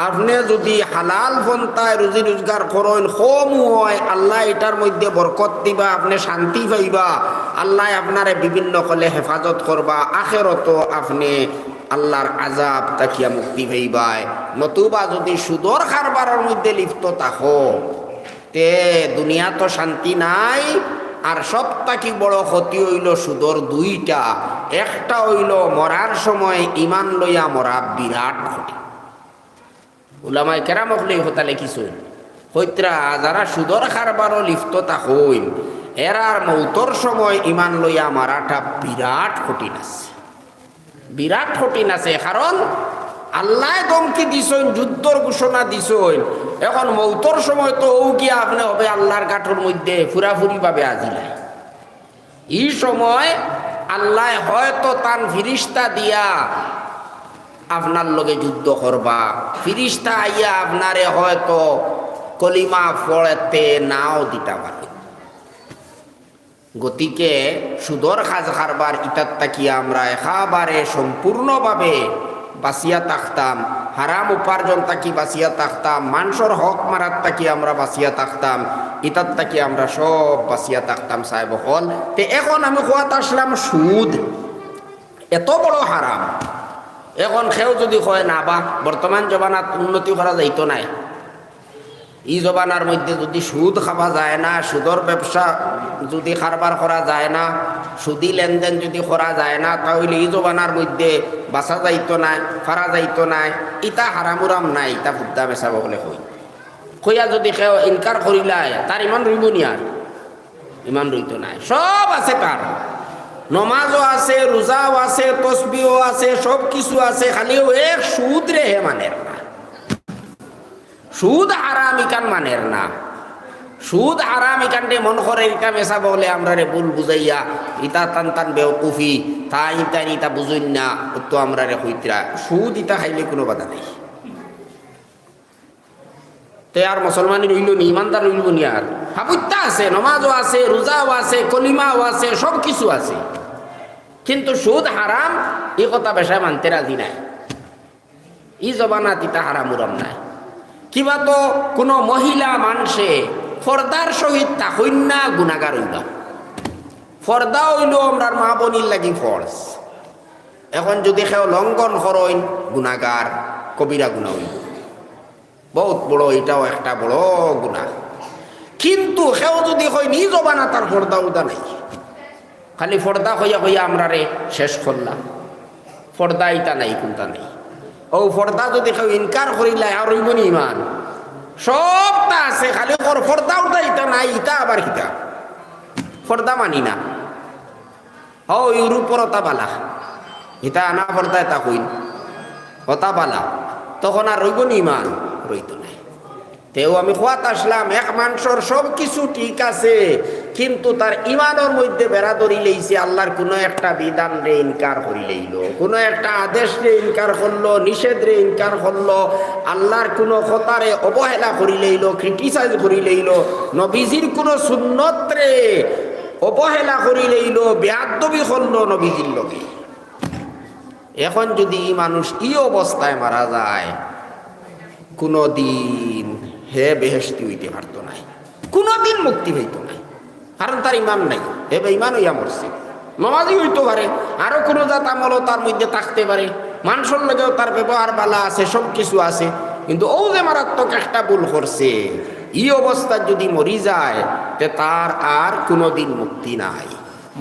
আপনি যদি হালাল পন্থায় রুজি রোজগার করেন, কমও হয়, আল্লাহ এটার মধ্যে বরকত দিবা, আপনি শান্তি পাইবা, আল্লাহ আপনারে বিভিন্ন কলে হেফাজত করবা, আখেরত আপনি আল্লাহর আজাব তাকিয়া মুক্তি পাইবাই। নতুবা যদি সুদর কারবারের মধ্যে লিপ্ত থাকো, তে দুনিয়া তো শান্তি নাই। আর সব থাকি বড় ক্ষতি হইল সুদর দুইটা। একটা হইল মরার সময় ইমান লইয়া মরা বিরাট ক্ষতি। উলামায়ে কেরাম হলে হতালে কিছু হইত্রা যারা সুদর কারবারও লিপ্ত থাকইন, এরার মৌতর সময় ইমান লইয়া মারাটা বিরাট কঠিন আছে, বিরাট কঠিন আছে। কারণ আল্লাহ দমকি দিছইন, যুদ্ধর ঘোষণা দিছইন। এখন মৌতর সময় তো ও গিয়া আপনি হবে আল্লাহর গাঠর মধ্যে ফুরাফুরি ভাবে আজিলাই। এই সময় আল্লাহ হয়তো তান ফিরিস্তা দিয়া আপনার লগে যুদ্ধ করবা, ফিরিস্তা আইয়া আপনারে হয়তো কলিমা পড়তে নাও দিতে পারে। গতিকে সুদর কাজ কারবার ইটার তাকিয়া আমরা একেবারে সম্পূর্ণভাবে বাঁচিয়া থাকতাম, হারাম উপার্জন তাকি বাঁচিয়া থাকতাম, মানুষের হক মারার তাকি আমরা বাঁচিয়া থাকতাম, ইটার তাকি আমরা সব বাঁচিয়া থাকতাম সাহেব হল। তে এখন আমি কোয়াত আসলাম সুদ এত বড় হারাম। এখন কেউ যদি কয় না বা বর্তমান জমানাত উন্নতি করা যাইতো নাই, এই জমানার মধ্যে যদি সুদ খাওয়া যায় না, সুদর ব্যবসা যদি কারবার করা যায় না, সুদি লেনদেন যদি করা যায় না, তাহলে এই জমানার মধ্যে বাঁচা যাইতো নাই, ফারা যাইতো নাই, ইটা হারামুরাম নাই, ইটা ফুদ্দা মেশাব বলে কইয়া যদি কেউ ইনকার করিলায়, তার ইমান রইব নি? আর ইমান রইতো নাই। সব আছে তার, নমাজও আছে, রোজাও আছে, তসবিও আছে, সব কিছু আছে, খালি এক সুদ রে হে মানের না। সুদ হারাম ইকান মানের না, সুদ হারাম ইকানটে মন করে ইটা মেশা বলে আমরা রে ভুল বুঝাইয়া ইটা টান টান বেওকুফি তাই ইটা ইটা বুঝুন না, তো আমরা রে হইতরা সুদ ইটা খাইলে কোনো বাধা নেই। তে আর মুসলমানি রইল নি, ইমানদার রইল নি? আর হাবুত্তা আছে, নমাজও আছে, রোজাও আছে, কলিমাও আছে, সব কিছু আছে, কিন্তু সুদ হারাম এই কথা বেশা মানতে রাজি নাই। ই জবানাত ইটা হারাম উরাম নাই। কিবা তো কোনো মহিলা মানুষে ফর্দার সহিত তাহইন না, গুনাগার হইল। ফর্দা হইল আমরার মা বনির লাগি ফরজ। এখন যদি কেউ লঙ্ঘন করইন, গুনাগার, কবিরা গুণা হইল, বহুত বড়, এটাও একটা বড় গুণা। কিন্তু কেউ যদি হয় নিজ জবানা তার ফর্দা উদা নাই, খালি ফর্দা হইয়া হইয়া আমরা রে শেষ করলাম, ফর্দা ইটা নাই, কোনটা নেই। ও ফর্দা যদি কেউ ইনকার করিলে আর রইব নি ইমান? সবটা আছে, খালি ওর ফর্দা উঠা ইটা নাই, ইটা আবার কিতা ফর্দা মানি না। ও ইউরোপর ওটা বালা, ইটা আনা ফর্দা এটা কইন ওটা বালা, তখন আর রইব নি ইমান? রইত নাই। তেও আমি খোয়াত আসলাম, এক মানুষের সব কিছু ঠিক আছে, কিন্তু তার ইমানের মধ্যে বেড়া ধরি লইছে, আল্লাহর কোনো একটা বিধান রে ইনকার করি লইল, কোনো একটা আদেশ রে ইনকার করলো, নিষেধ রে ইনকার করলো, আল্লাহর কোনো কথারে অবহেলা করি লইল, ক্রিটিসাইজ করি লইল, নবীজির কোনো সুন্নত রে অবহেলা করি লইল, বেয়াদবি করলো নবীজির লগে। এখন যদি এই মানুষ এই অবস্থায় মারা যায়, কোনো দিন হে বেহেশতি হইতে পারতো নাই, কোনোদিন মুক্তি হইতো নাই, কারণ তার ইমান নাই। হে বেঈমান হইয়া মরছে। নমাজি হইতে পারে, আরো কোনো জাত আমলও তার মধ্যে থাকতে পারে, মানুষের লগেও তার ব্যবহার বালা আছে, সব কিছু আছে, কিন্তু ও যে মারাত্মক একটা ভুল করছে, এই অবস্থা যদি মরি যায়, তে তার আর কোনোদিন মুক্তি নাই।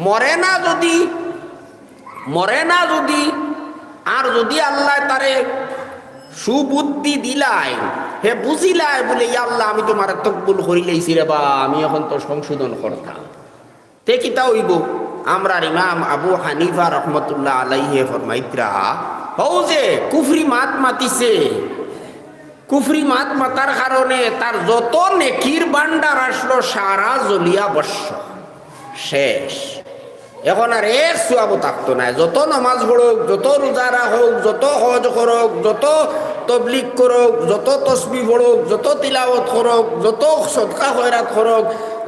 মরে না যদি আর যদি আল্লাহ তারে সুবুদ্ধি দিলাই, হে বুঝিলাই বলে আল্লাহ আমি তো মারাত্মক ভুল করিলেইছি রে বা, আমি এখন তো সংশোধন করতাম, তে কিতা হইব? আমরা ইমাম আবু হানিফা রহমতুল্লাহ আলাইহি ফরমাইতরা, হও যে কুফরি মাত মাতিছে, কুফরি মাত মাতার কারণে তার যত নেকির বান্ডার আসলো সারা জ্বলিয়া বর্ষ শেষ। এখন আর এক সোয়াবও থাকতো না, যত নামাজ পড়ুক, যত রোজা রাখুক, যত হজ করুক, যত তবলিগ করুক, যত তসবি পড়ুক, যত তিলাওয়াত করুক, যত সদকা খয়রাত করুক,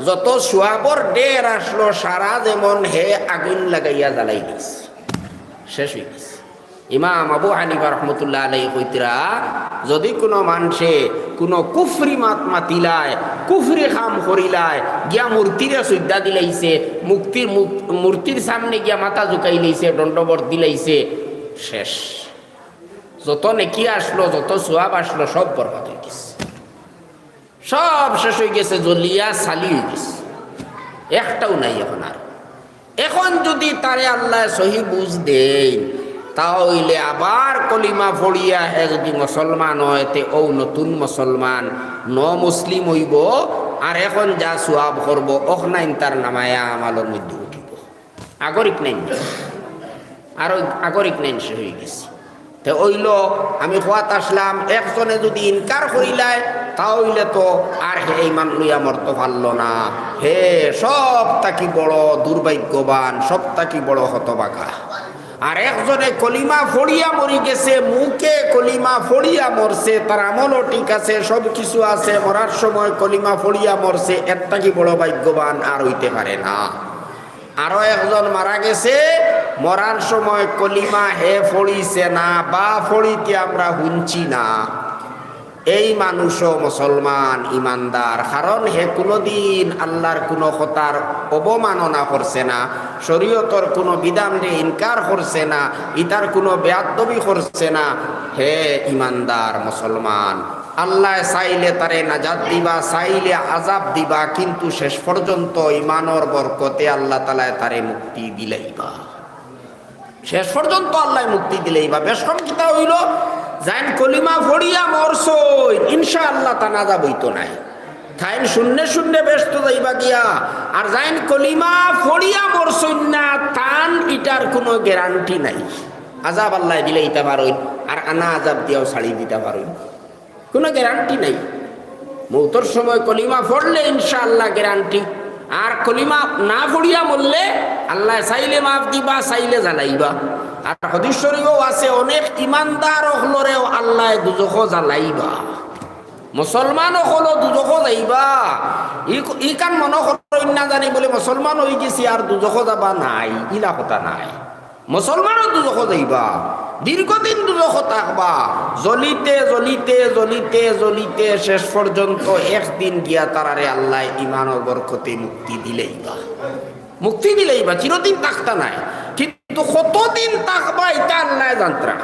যত সোয়াবর ডের আসলো সারা যেমন হে আগুন লাগাইয়া জ্বালাই দিস, শেষ হয়ে গেছে। ইমাম আবু হানিফা রহমতুল্লাহ আলাইহি কইতরা, যদি কোনো মানুষে কোনো কুফরি মাত মাতিলায়, কুফরি খাম করিলায়, গিয়া মূর্তিরে শ্রদ্ধা দিলাইছে, মূর্তির সামনে গিয়া মাথা ঝুঁকাই লাইছে, দণ্ডবত দিলাইছে, শেষ। যত নেকি আসলো, যত সোয়াব আসলো, সব বরবাদ হয়ে গেছে, সব শেষ হয়ে গেছে, জ্বলিয়া ছালি হয়ে গেছে, একটাও নাই এখন আর। এখন যদি তারে আল্লাহ সহি বুঝ দেয়, তাহলে আবার কলিমা ফড়িয়া হে যদি মুসলমান হয়, তে ও নতুন মুসলমান ন মুসলিম হইব, আর এখন যা সোয়াব করবো অখনাইন তার নামায়া আমালের মধ্যে উঠিব। আগরিক নেন, আর আগরিক নেন সে হয়ে গেছে। তে ওইল আমি খোয়াত আসলাম, একজনে যদি ইনকার করিলায়, তাহলে তো আর হে ইমান লইয়া মরতে পারল না, হে সব তাকি বড় দুর্ভাগ্যবান, সব তাকি বড় হতবাগা। আর একজনে কলিমা ফড়িয়া মরি গেছে, মুখে কলিমা ফড়িয়া মরছে, তার আমলও ঠিক আছে, সব কিছু আছে, মরার সময় কলিমা ফড়িয়া মরছে, এর থাকি বড় ভাগ্যবান আর হইতে পারে না। আরো একজন মারা গেছে, মরার সময় কলিমা হে ফড়িছে না, বা ফড়িতে আমরা শুনছি না, এই মানুষও মুসলমান ইমানদার, কারণ হে কোনোদিন আল্লাহর কোনো কথার অবমাননা করছে না, শরীয়তর কোনো বিধানরে ইনকার করছে না, ইতার কোনো বেয়াদবি করছে না, হে ইমানদার মুসলমান। আল্লাহ চাইলে তারে নাজাত দিবা, চাইলে আজাব দিবা, কিন্তু শেষ পর্যন্ত ইমানর বরকতে আল্লাহ তাআলা তারে মুক্তি দিলেইবা, শেষ পর্যন্ত আল্লাহ মুক্তি দিলেইবা। বেশকম কিতা হইল, যাইন কলিমা ফড়িয়া মরছই, ইনশাআল্লাহ তা নাজাব হইতো নাই, তাইন শূন্য শূন্য ব্যস্ত যাইবা গিয়া। আর যাইন কলিমা ফড়িয়া মরছই না, তান ইটার কোনো গ্যারান্টি নাই, আজাব আল্লাহ দিলেইতে পারই, আর আনা আজাব দিয়াও ছাড়ি দিতে পারই, কোনো গ্যারান্টি নাই। মৌতর সময় কলিমা ফড়লে ইনশাআল্লাহ গ্যারান্টি, আর কলিমা না ফড়িয়া মরলে আল্লাহ চাইলে মাফ দিবা, চাইলে জ্বালাইবা। আর হাদিস শরীফেও আছে, অনেক ইমানদার হলরেও আল্লাহ দুজখ জ্বালাইবা, মুসলমান হলো দুজখ যাইবা। ই কান মনে করেন না জানি বলে মুসলমান হয়ে গেছি আর দুজখ যাবা নাই, ইলা কথা নাই। মুসলমানও দুজখ যাইবা, দীর্ঘদিন দুজখ থাকবা, জ্বলিতে জ্বলিতে জ্বলিতে জ্বলিতে শেষ পর্যন্ত একদিন গিয়া তারারে আল্লাহ ইমানের বরকতে মুক্তি দিলেইবা, মুক্তি দিলেইবা, চিরদিন থাকতা নাই। কিন্তু কতদিন থাকবা এটা আল্লাহ জানতরা।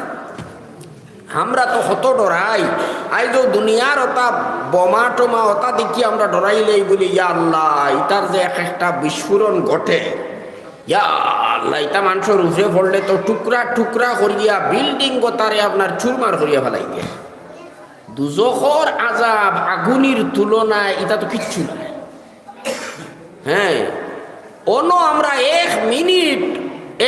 আমরা তো কত ডরাই, আইজ দুনিয়ার ওটা বোমা টোমা ওটা দেখি আমরা ডরাইলেই বলি ইয়া আল্লাহ, ইটার যে এক একটা বিস্ফোরণ ঘটে, ইয়া আল্লাহ, এটা মানুষের উপরে পড়লে তো টুকরা টুকরা করিয়া বিল্ডিং গোতারে আপনার চুরমার করিয়া ফেলাই গিয়া। দুজখর আজাব আগুনির তুলনায় এটা তো কিচ্ছু নাই। হ্যাঁ, অন্য আমরা এক মিনিট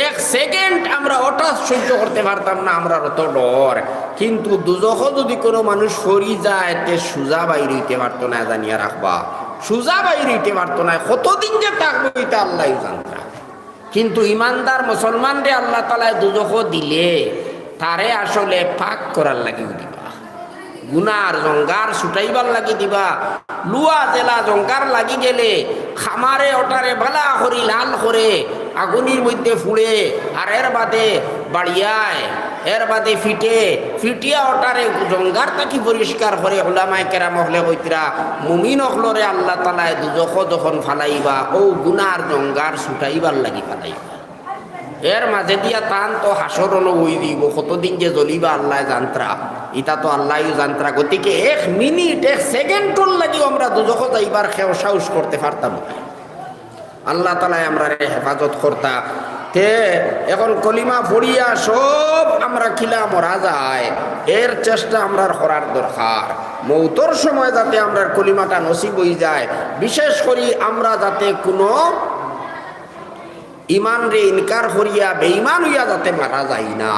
এক সেকেন্ড আমরা ওটা সহ্য করতে পারতাম না, আমরা অত ডর। কিন্তু দুজখ যদি কোনো মানুষ সরি যায়, তে সুজা বাইর হইতে পারতো না, জানিয়া রাখবা, সুজা বাইর হইতে পারতো না। কতদিন যে থাকবো এটা আল্লাহ জানতা। কিন্তু ইমানদার মুসলমানরে আল্লাহ তাআলা দুজখ দিলে তারে আসলে পাক করার লাগি দিবা, গুনার জঙ্গার ছুটাইবার লাগি দিবা। লুয়া জেলা জঙ্গার লাগি গেলে খামারে ওটারে বালা করি লাল করে আগুনির মধ্যে ফুড়ে, আর এর বাদে বাড়িয়ায়, এর বাদে ফিটিয়া ওটারে জঙ্গার তাকি পরিষ্কার করে। উলামায়ে কেরাম হলে কইতরা, মুমিন হলরে আল্লাহ তাআলা দুজখ যখন ফালাইবা, ও গুনার জঙ্গার ছুটাইবার লাগি ফালাইবা। এর মাঝে দিয়া টান তো হাসরণ হই দিব, কতদিন যে জ্বলিবা আল্লাহ জানত্রা, ইটা তো আল্লাহ জানত্রা। গতিকে এক মিনিট এক সেকেন্ডর লাগি আমরা দুজখ যাইবার খেও সাহস করতে পারতাম। আল্লাহ তাআলা আমরা হেফাজত করতা। তে এখন কলিমা পড়িয়া সব আমরা খিলা মরা যায়, এর চেষ্টা আমরা করার দরকার। মৌতর সময় যাতে আমরা কলিমাটা নসিব হয়ে যায়, বিশেষ করে আমরা যাতে কোনো ইমান রে ইনকার করিয়া বেঈমান হইয়া যাতে মারা যায় না,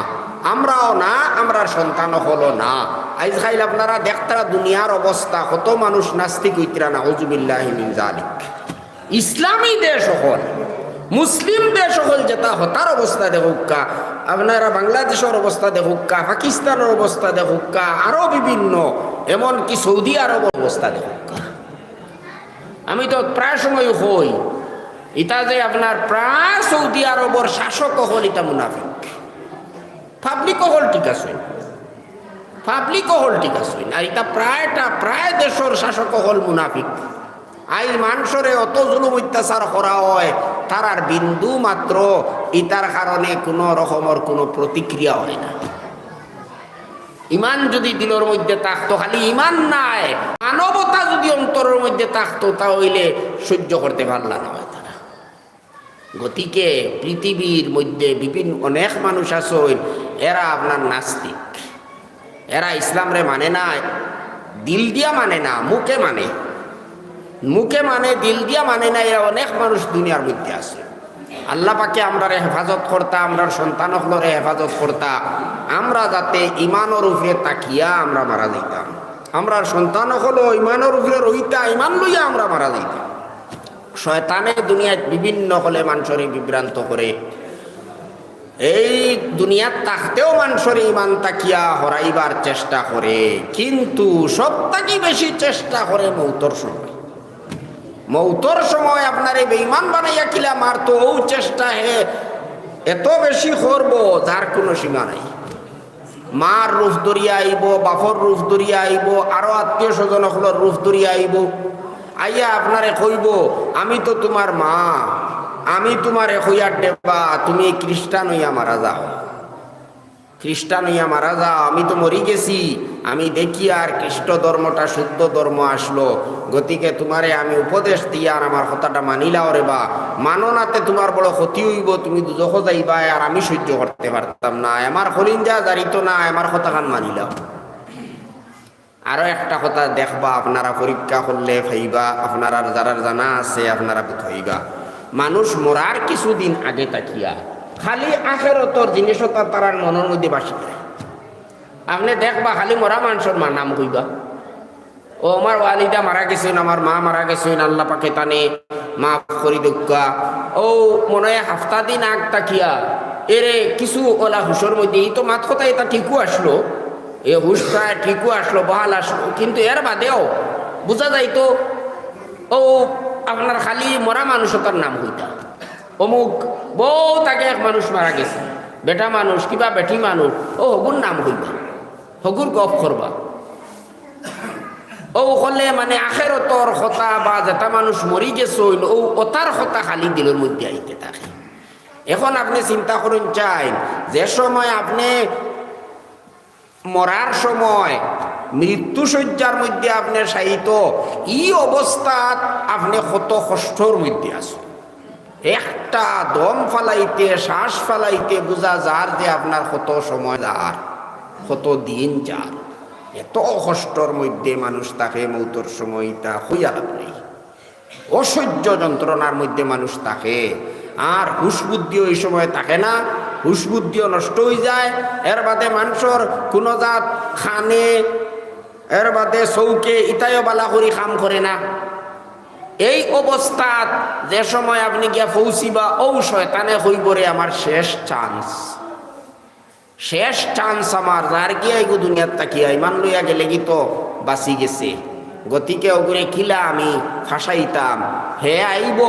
আমরাও না, আমরা সন্তানও হলো না। আজ খাইল আপনারা দেখতারা দুনিয়ার অবস্থা, কত মানুষ নাস্তিক হইতরা, নাউযুবিল্লাহি মিন যালিক। ইসলামী দেশ হল, মুসলিম দেশ সকল যেটা হতার অবস্থা দেখুকা, আপনারা বাংলাদেশের অবস্থা দেখুকা, পাকিস্তানের অবস্থা দেখুকা, আরো বিভিন্ন এমনকি সৌদি আরবের অবস্থা দেখুকা। আমি তো প্রায় সময় হই ইটা যে আপনার প্রায় সৌদি আরবের শাসক হল এটা মুনাফিক, পাবলিক হল ঠিক আছে, পাবলিক হল ঠিক আছে, আর এটা প্রায় দেশের শাসক হল মুনাফিক। আই মানুষরে অত জুলুম অত্যাচার করা হয়, তার আর বিন্দু মাত্র ইটার কারণে কোনো রকমের কোনো প্রতিক্রিয়া হয় না। ইমান যদি দিলের মধ্যে থাকতো, খালি ইমান নাই মানবতা যদি অন্তরের মধ্যে থাকতো, তাহলে সহ্য করতে পারলা না হয় তারা। গতিকে পৃথিবীর মধ্যে বিভিন্ন অনেক মানুষ আছে, এরা আপনার নাস্তিক, এরা ইসলামরে মানে না, দিল দিয়া মানে না, মুখে মানে, মুখে মানে, দিল দিয়া মানে না। এরা অনেক মানুষ দুনিয়ার মধ্যে আছে। আল্লাহ পাকে আমরা হেফাজত করতা, আমরা সন্তান হলরে হেফাজত করতা, আমরা যাতে ইমানের উপরে তাকিয়া আমরা মারা যাইতাম, আমরা সন্তান হলো ইমানের উপরে রইতা, ইমান লইয়া আমরা মারা যাইতাম। শয়তানে দুনিয়ায় বিভিন্ন হলে মানুষের বিভ্রান্ত করে, এই দুনিয়ার থাকতেও মানুষের ইমান তাকিয়া হরাইবার চেষ্টা করে, কিন্তু সবথেকে বেশি চেষ্টা করে মৌতর সময়। মৌতর সময় আপনার এই বেঈমান বানাইয়া কিলা মারতো, ও চেষ্টা হে এত বেশি করব যার কোনো সীমা নাই। মার রূপ ধরিয়া আইব, বাপর রূপ ধরিয়া আইব, আরো আত্মীয় স্বজন হলোর রূপ ধরিয়া আইব, আইয়া আপনারে কইব আমি তো তোমার মা, আমি তোমার হইয়া দেবা, তুমি খ্রিস্টান হইয়া মারা যাও, খ্রিস্টান হইয়া মারা যাও, আমি তো মরি গেছি, আমি দেখি আর খ্রিস্ট ধর্মটা শুদ্ধ ধর্ম আসলো, গতিকে তোমারে আমি উপদেশ দিয়া আর আমার কথাটা মানিলাও রে বা, মানো নাতে তোমার বড় ক্ষতি হইব, তুমি দুজখ যাইবা, আর আমি সহ্য করতে পারতাম না, আমার হরিঞ্জা জারিত না, আমার কথা খান মানিলাও। আরো একটা কথা দেখবা, আপনারা পরীক্ষা করলে ভাইবা, আপনারা যারা জানা আছে আপনারা বুঝাইবা, মানুষ মরার কিছুদিন আগে তাকিয়া খালি আখেরতর জিনিসও তার মনের মধ্যে বাসি করে। আপনি দেখবা খালি মরা মানুষের মা নাম কইবা, ও আমার ওয়ালিদা মারা গেছেন, আমার মা মারা গেছেন, আল্লাহ পাকে তানে মাফ করি দুঃখা। ও মনে হয় হাফতা দিন আগ তাকিয়া এরে কিছু ওলা হুশোর মধ্যে, এই তো মাত কথা এটা ঠিকও আসলো, এ হুশটা ঠিকও আসলো, বহাল আসলো, কিন্তু এর বাদেও বোঝা যাইতো ও আপনার খালি মরা মানুষও তার নাম হইতা, অমুক বউ তাকে এক মানুষ মারা গেছে, বেটা মানুষ কিবা বেটি মানুষ, ও হগুর নাম হইবা, হগুর গপ করবা। ও হলে মানে আখেরতর কথা বা যেটা মানুষ মরি গেছে ও ওতার কথা খালি দিলের মধ্যে আইতে থাকে। এখন আপনি চিন্তা করুন, চাই যে সময় আপনি মরার সময় মৃত্যু শয্যার মধ্যে আপনি সাহিত, ই অবস্থাত আপনি কত কষ্টর মধ্যে আছে, একটা দম ফালাইতে শ্বাস ফালাইতে বোঝা যার যে আপনার কত সময় যার, কত দিন যার, এত কষ্টর মধ্যে মানুষ তাকে মৌতর সময়টা হইয়া লাভ নেই, অসহ্য যন্ত্রণার মধ্যে মানুষ থাকে, আর হুশ বুদ্ধিও এই সময় থাকে না, হুশ বুদ্ধিও নষ্ট হয়ে যায়। এর বাদে মানুষের কোনো জাত খানে, এর বাদে চৌকে ইতায়ও বালা করি কাম করে না। এই অবস্থাত যে সময় আপনি গিয়া পৌঁছিবা, ও শয়তানে হইবরে আমার শেষ চান্স, শেষ চান্স আমার, যার গিয়া এগু দুনিয়ার তাকিয়া ইমান লইয়া গেলে কি তো বাঁচি গেছে, গতিকে ওগুলো কিলা আমি ফাঁসাইতাম, হে আইব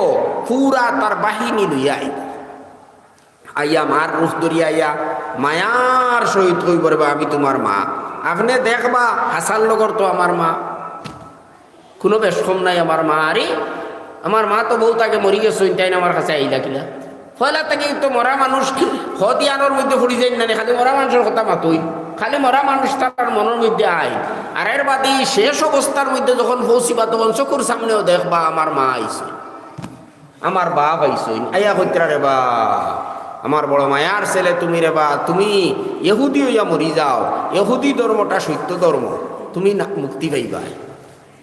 পুরা তার বাহিনী লইয়া আইব, আইয়া মার রূপ ধরিয়া আইয়া মায়ার সহিত হইব রে বা আমি তোমার মা। আপনি দেখবা হাসান লগর তো আমার মা, কোনো বেশ কম নাই আমার মা, আরে আমার মা তো বউ তাকে মরি গেছে, তাই না আমার কাছে আইলা কিলা, ফলে তাকে তো মরা মানুষ হদিয়ানোর মধ্যে পড়ি যায় না, খালি মরা মানুষের কথা মাতুই, খালি মরা মানুষ তার মনের মধ্যে আয়। আর এর বাদে শেষ অবস্থার মধ্যে যখন পৌঁছিবা তখন চকুর সামনেও দেখবা আমার মা আইছে, আমার বাপ আইছে, আইয়া কইতরা রে বা আমার বড় মায়ার ছেলে তুমি রে বা, তুমি ইহুদি হইয়া মরি যাও, ইহুদি ধর্মটা সত্য ধর্ম, তুমি না মুক্তি পাইবা।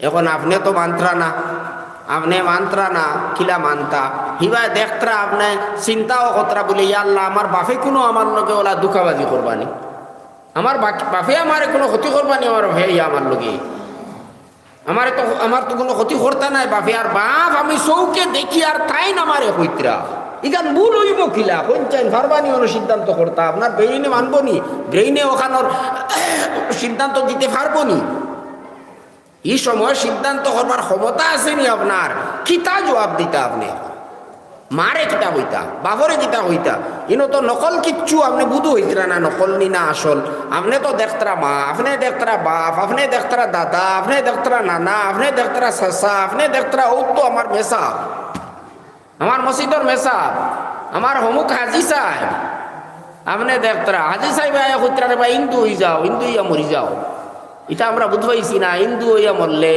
এখন আপনি তো মান্ত্রা না, আপনি মান্ত্রা না কিলা মানতা হিবা দেখতরা, আপনি চিন্তাও কতরা বলে আল্লাহ আমার বাপে কোনো আমার লগে ওলা দুঃখাবাজি করবানি, আমার বাপে আমার কোনো ক্ষতি করবানি, আমার ভাই আমার লগে আমার তো কোনো ক্ষতি করতা নাই বাপে, আর বাপ আমি চৌকে দেখি আর তাই না আমারে হইতরা, ইখান ভুল হইব কিলা পঞ্চায়েত ফারবানি হলো সিদ্ধান্ত করতা আপনার ব্রেইনে মানবো নি ব্রেইনে ওখানোর সিদ্ধান্ত দিতে পারবো নি এই সময় সিদ্ধান্ত করবার ক্ষমতা আসেনি আপনার কিতা জবাব দিতা আপনি মারে কিতা হইতা বাপরে কিতা হইতা ইনো তো নকল কিচ্ছু আপনি বুধু হইতরা না নকল নি না আসল আপনি তো দেখতরা মা আপনি দেখতরা বাপ আপনি দেখতরা দাদা আপনি দেখতরা নানা আপনি দেখতরা চাচা আপনি দেখতরা ও তো আমার মেসা আমার মসজিদর মেসা আমার হমুক হাজি সাহেব আপনি দেখতরা হাজি সাহেব আয়া হইতরা রে ভাই হিন্দু হয়ে যাও হিন্দু হইয়া মরি যাও এটা আমরা বুঝবাইছি না হিন্দু হইয়া মরলে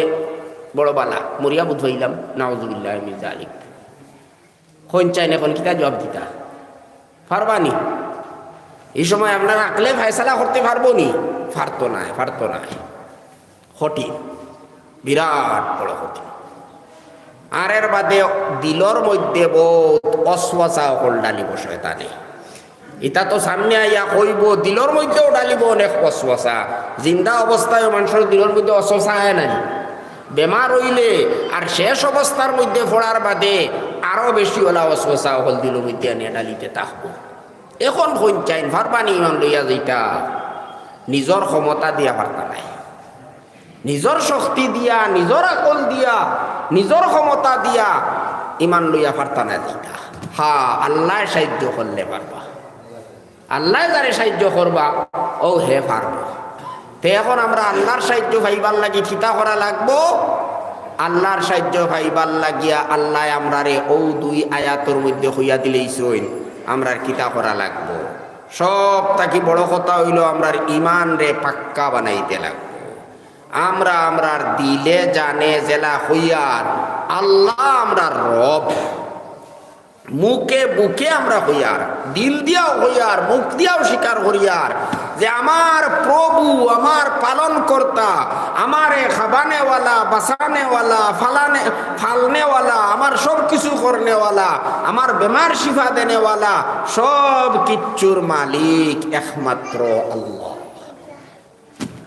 বড় বালা মরিয়া বুঝবাইলাম নাউজুবিল্লাহ মিন যালিক কোন চাইন এখন কিতা জবাব দিতা পারবানি এই সময় আপনার আকলে ফয়সালা করতে পারবো নি পারতো না কঠিন বিরাট বড় কঠিন আর এর বাদে দিলর মধ্যে বহুত অশ্বাসা অকল ডালিব শয়তানে এটা তো সামনে আইয়া কইব দিলর মধ্যেও ডালিব অনেক অশ্বাসা জিন্দা অবস্থায় মানুষের দিলর মধ্যে অশ্বাসা আয় নাই বেমার হইলে আর শেষ অবস্থার মধ্যে পড়ার বাদে আরো বেশি ওলা অশ্বাসা অকল দিলর মধ্যে আনিয়া ডালিতে থাকবো এখন পঞ্চায়েত ফারবানি ইমান লইয়া যেটা নিজের ক্ষমতা দিয়া পারতা নাই নিজের শক্তি দিয়া নিজের আকল দিয়া নিজের ক্ষমতা দিয়া ইমান লইয়া পারতা না যেটা আল্লাহ সাহায্য করলে পারবা আল্লাহ যারে সাহায্য করবা ও হে পারবো তে এখন আমরা আল্লাহর সাহায্য পাইবার লাগি চিন্তা করা লাগবো আল্লাহর সাহায্য পাইবার লাগিয়া আল্লাহ আমরা রে ও দুই আয়াতর মধ্যে হইয়া দিলেই সইন আমরা কিতা করা লাগবো সব তাকি বড় কথা হইল আমরা ইমান রে পাক্কা বানাইতে লাগবো আমরা আমরার দিলে জানে জেলা হইয়ার আল্লাহ আমরা রব মুখে বুকে আমরা হইয়ার দিল দিয়াও হইয়ার মুখ দিয়াও স্বীকার করিয়ার যে আমার প্রভু আমার পালন কর্তা আমারে খাবানেওয়ালা বাসানেওয়ালা ফালনেওয়ালা আমার সব কিছু করনেওয়ালা আমার বেমার শিফা দেনেওয়ালা সব কিচ্ছুর মালিক একমাত্র আল্লাহ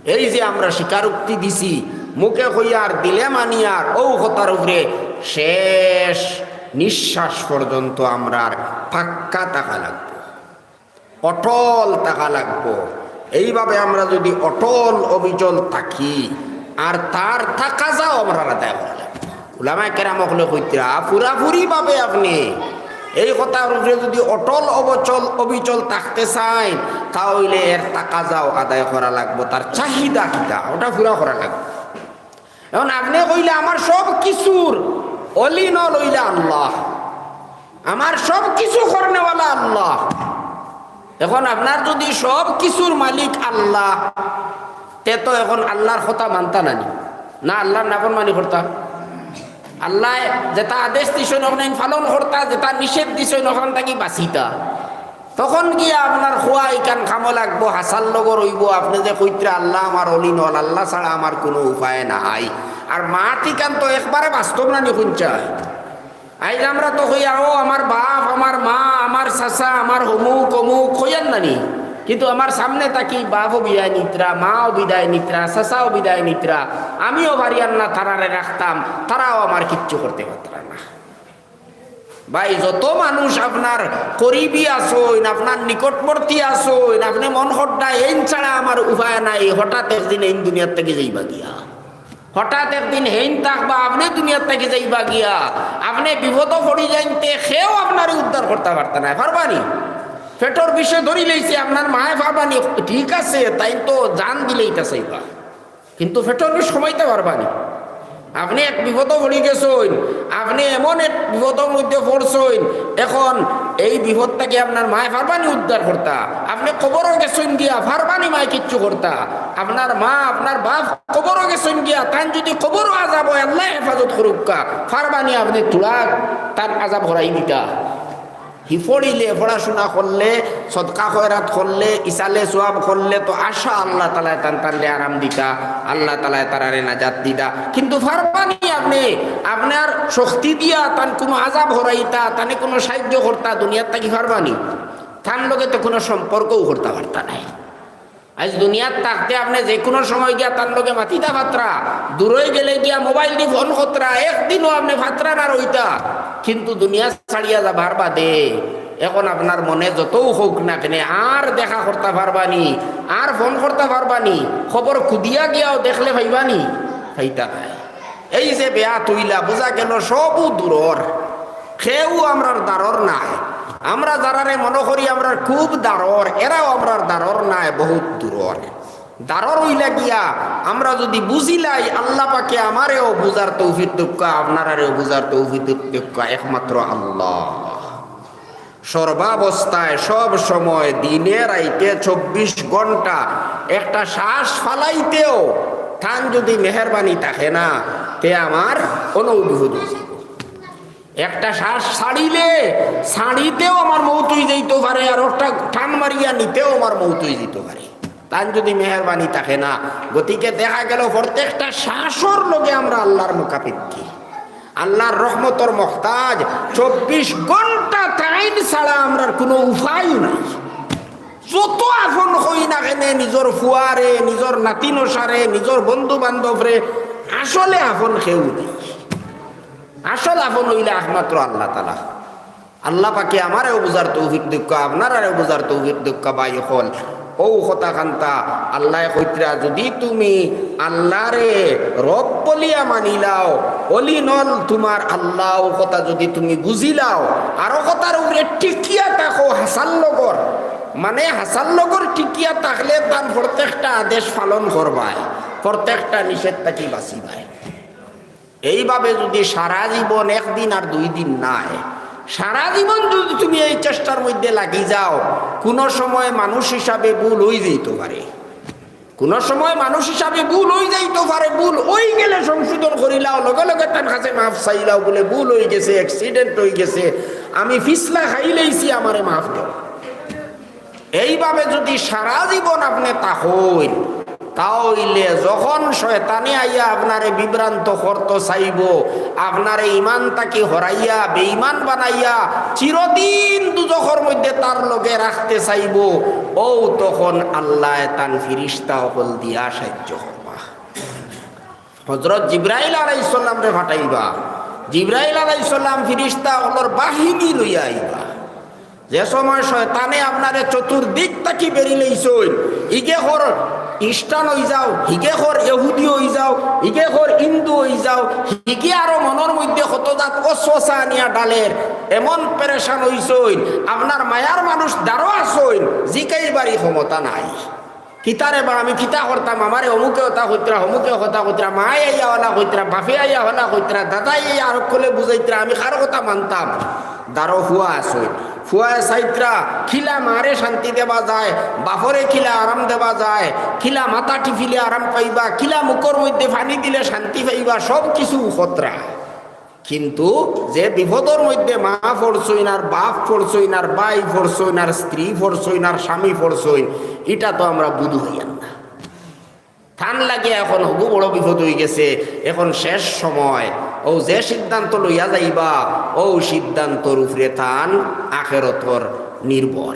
এই যে আমরা স্বীকারোক্তি দিছি মুখে হইয়ার দিলে মানিয়ার ও কথার উপরে শেষ নিঃশ্বাস পর্যন্ত আমরা পাক্কা টাকা লাগবো অটল টাকা লাগবো এইভাবে আমরা যদি অটল অবিচল থাকি আর তার টাকা যাও আমরা আদায় করা লাগবো উলামায়ে কেরাম হলে কইতরা পুরাপুরি ভাবে আপনি এই কথার উপরে যদি অটল অবিচল থাকতে চান তাহলে এর টাকা যাও আদায় করা লাগবো তার চাহিদা কিটা ওটা পুরা করা লাগবে এখন আপনি কইলে আমার সব কিছুর অলিন লইলা আল্লাহ আমার সব কিছু করনেওয়ালা আল্লাহ এখন আপনার যদি সব কিছুর মালিক আল্লাহ তে তো এখন আল্লাহর কথা মানতা নানি না আল্লাহর নাফরমানি করতা আল্লাহ যেটা আদেশ দিছেন ওখানে পালন করতা যেটা নিষেধ দিছেন ওখান থেকে বাঁচিতা তখন গিয়া আপনার খোয়া ইকান খামো লাগবো হাসার লগর হইব আপনি যে কইত্রা আল্লাহ আমার অলিন আল্লাহ ছাড়া আমার কোনো উপায় নাই আর মা ঠিকান তো একবারে বাস্তব না নি শুনছায় আইজ আমরা তো হইয়া ও আমার বাপ আমার মা আমার চাচা আমার হমুক অমুক হইয়ান নানি কিন্তু আমার সামনে তাকি বাপও বিদায় নিত্রা মাও বিদায় নিত্রা চাচাও বিদায় নিত্রা আমিও বাড়িয়ান না তারারে রাখতাম তারাও আমার কিচ্ছু করতে পারতাম না ভাই যত মানুষ আপনার করিবি আসইন আপনার নিকটবর্তী আসইন আপনি মন হড্ডা এই ছাড়া আমার উপায় নাই হঠাৎ একদিন এই দুনিয়ার থেকে যাইবা গিয়া হঠাৎ একদিন হেইন থাকবা আপনি দুনিয়ার থেকে যাইবা গিয়া আপনি বিপদ পড়ি যাইতে সেও আপনার উদ্ধার করতে পারত না পারবানি পেটর বিষয় ধরি লইছে আপনার মায়ে পারবানি ঠিক আছে তাই তো জান দিলেই তা চাইবা কিন্তু পেটর বিষয় সময়তে পারবানি আপনি এক বিপদ পড়ি গেছেন আপনি এমন এক বিপদের মধ্যে পড়ছেন এখন এই বিপদটাকে আপনার মায়ে পারবানি উদ্ধার করতা আপনি কবরও গেছেন গিয়া পারবানি মায়ে কিচ্ছু করতা আপনার মা আপনার বাপ কবরও গেছেন গিয়া তান যদি কবরও আজাব হয় আল্লাহ হেফাজত করুকা পারবানি আপনি তুলা তার আজাব হরাই দিতা হি পড়িলে পড়াশোনা করলে সদকা খয়রাত করলে ইসালে সোয়াব করলে তো আশা আল্লাহ তালা টানলে আরাম দিতা আল্লাহ তালা তারারে নাজাত দিতা কিন্তু পারবানি আপনি আপনার শক্তি দিয়া তান কোনো আজাব হরাইতা তানে কোনো সাহায্য করতা দুনিয়ার তাকি পারবানি তার লগে তো কোনো সম্পর্কও করতে পারতা নাই আজ দুনিয়ার থাকতে আপনি যে কোনো সময় গিয়া তার লগে মাতিতা ফাত্রা, দূরে গেলে গিয়া মোবাইল দিয়ে ফোন খতরা, একদিনও আপনি ফাত্রা না রইতা। কিন্তু দুনিয়া ছাড়িয়া যাবার বাদে এখন আপনার মনে যতও হোক না কেন আর দেখা করতে পারবানি, আর ফোন করতে পারবানি, খবর খুদিয়া গিয়াও দেখলে ভাইবানি, ভাইতা নাই। এই যে বেয়া তুইলা বোঝা গেল সবও দূরর, কেউ আমরার দারর নাই। আমরা যারারে মনে করি আমরা খুব দারর, এরাও আমরার দারর নাই, বহুত দূরর। দারর হইলা গিয়া আমরা যদি বুঝিলাই আল্লাহ পাকে আমারেও বুঝার তৌফিক দক্কা, আপনারারেও বুঝার তৌফিক দক্কা একমাত্র আল্লাহ। সর্বাবস্থায় সব সময় দিনে রাইতে 24 ঘন্টা একটা শ্বাস ফালাইতেও থান যদি মেহরবানি থাকে না, তে আমার অনুভূতি একটা শ্বাস ছাড়িতেও আমার মৌত হয়ে যাইতে পারে, আর একটা টান মারিয়া নিতেও আমার মৌত হয়ে যেতে পারে, তার যদি মেহরবানি থাকে না। গতিকে দেখা গেল প্রত্যেকটা শ্বাসর লগে আমরা আল্লাহর মুখাপেক্ষী, আল্লাহর রহমতর মহতাজ। 24 ঘন্টা টাইম ছাড়া আমরা কোনো উপায় নাই। যত আপন হই না কেন, নিজের ফুয়ারে, নিজের নাতিনসারে, নিজের বন্ধু বান্ধবরে, আসলে আপন কেউ নেই। আসল আপন হইলে একমাত্র আল্লাহ তাআলা। আল্লাহ পাকে আমারেও বুঝার তৌফিক দক্কা, আপনারাও বুঝার তৌফিক দক্কা। বাই হল ও কথা কান্তা আল্লাহ কইত্রা, যদি তুমি আল্লাহরে রব বলিয়া মানিলাও, অলি নল তোমার আল্লাহ কথা যদি তুমি বুঝিলাও, আরো কথার উপরে টিকিয়া থাকো হাসান লগর, মানে হাসান লগর টিকিয়া থাকলে তার প্রত্যেকটা আদেশ পালন করবায়, প্রত্যেকটা নিষেধ থাকি বাঁচিবায়। এইভাবে যদি সারা জীবন, একদিন আর 2 দিন নাই, সারা জীবন যদি তুমি এই চেষ্টার মধ্যে লাগি যাও, কোনো সময় মানুষ হিসাবে ভুল হয়ে যেতে পারে, কোনো সময় মানুষ হিসাবে ভুল হয়ে যাইতে পারে। ভুল হয়ে গেলে সংশোধন করিলাও, লগে লগে তার কাছে মাফ চাইলাও, বলে ভুল হয়ে গেছে, অ্যাক্সিডেন্ট হয়ে গেছে, আমি ফিসলা খাইলেইছি, আমারে মাফ দাও। এইভাবে যদি সারা জীবন আপনি তা হইন, তাহলে যখন শয়তানে আইয়া আপনারে বিভ্রান্ত করতে চাইব, আপনারে ইমান তাকে হরাইয়া বেঈমান বানাইয়া চিরদিন দুজখের মধ্যে তার লগে রাখতে চাইব, ও তখন আল্লাহ তান ফিরিস্তা হল দিয়া সাহায্য করবা। হযরত জিবরাইল আলাইহিস সালাম রে ফাটাইবা, জিবরাইল আলাইহিস সালাম ফিরিস্তা হলর বাহিনী লইয়া আইবা। যে সময় শয়তানে আপনারে চতুর্দিক তাকি বেরিলেইছই, ইগে হর খ্রিস্টান হয়ে যাও, হিগে হর ইহুদি হয়ে যাও, হিগে হর হিন্দু হয়ে যাও, হিগে আরো মনের মধ্যে হতজাত অশ্বাসা নিয়া ডালের এমন পেরেশান হইছই, আপনার মায়ার মানুষ দাঁড়ো আসইন, জিকাইবারই ক্ষমতা নাই। কিতারে বা আমি কিতা করতাম, আমারে অমুকে হতা হইতরা, অমুকে হতা হইতরা, মায় আইয়া হলা হইতরা, বাপে আইয়া হলা হইতরা, দাদাই আইয়া আর কলে বুঝাইতরা, আমি কার কথা মানতাম? দাঁড়ো হুয়া আসইন, ফুয়া সাইত্রা খিলা মারে শান্তি দেবা যায়, বাপরে খিলা আরাম দেবা যায়, খিলা মাথা টিফিলে আরাম পাইবা, খিলা মুখর মধ্যে পানি দিলে শান্তি পাইবা, সব কিছু খতরা। কিন্তু যে বিপদর মধ্যে মা পড়ছইন, আর বাপ পড়ছইন, আর ভাই পড়ছইন, আর স্ত্রী পড়ছইন, আর স্বামী পড়ছইন, এটা তো আমরা বুধ হইয়ান না। ঠান লাগে এখন হবু বড় বিপদ হয়ে গেছে, এখন শেষ সময়। ও যে সিদ্ধান্ত লইয়া যাইবা, ও সিদ্ধান্তর উপরে তান আখেরতর নির্ভর।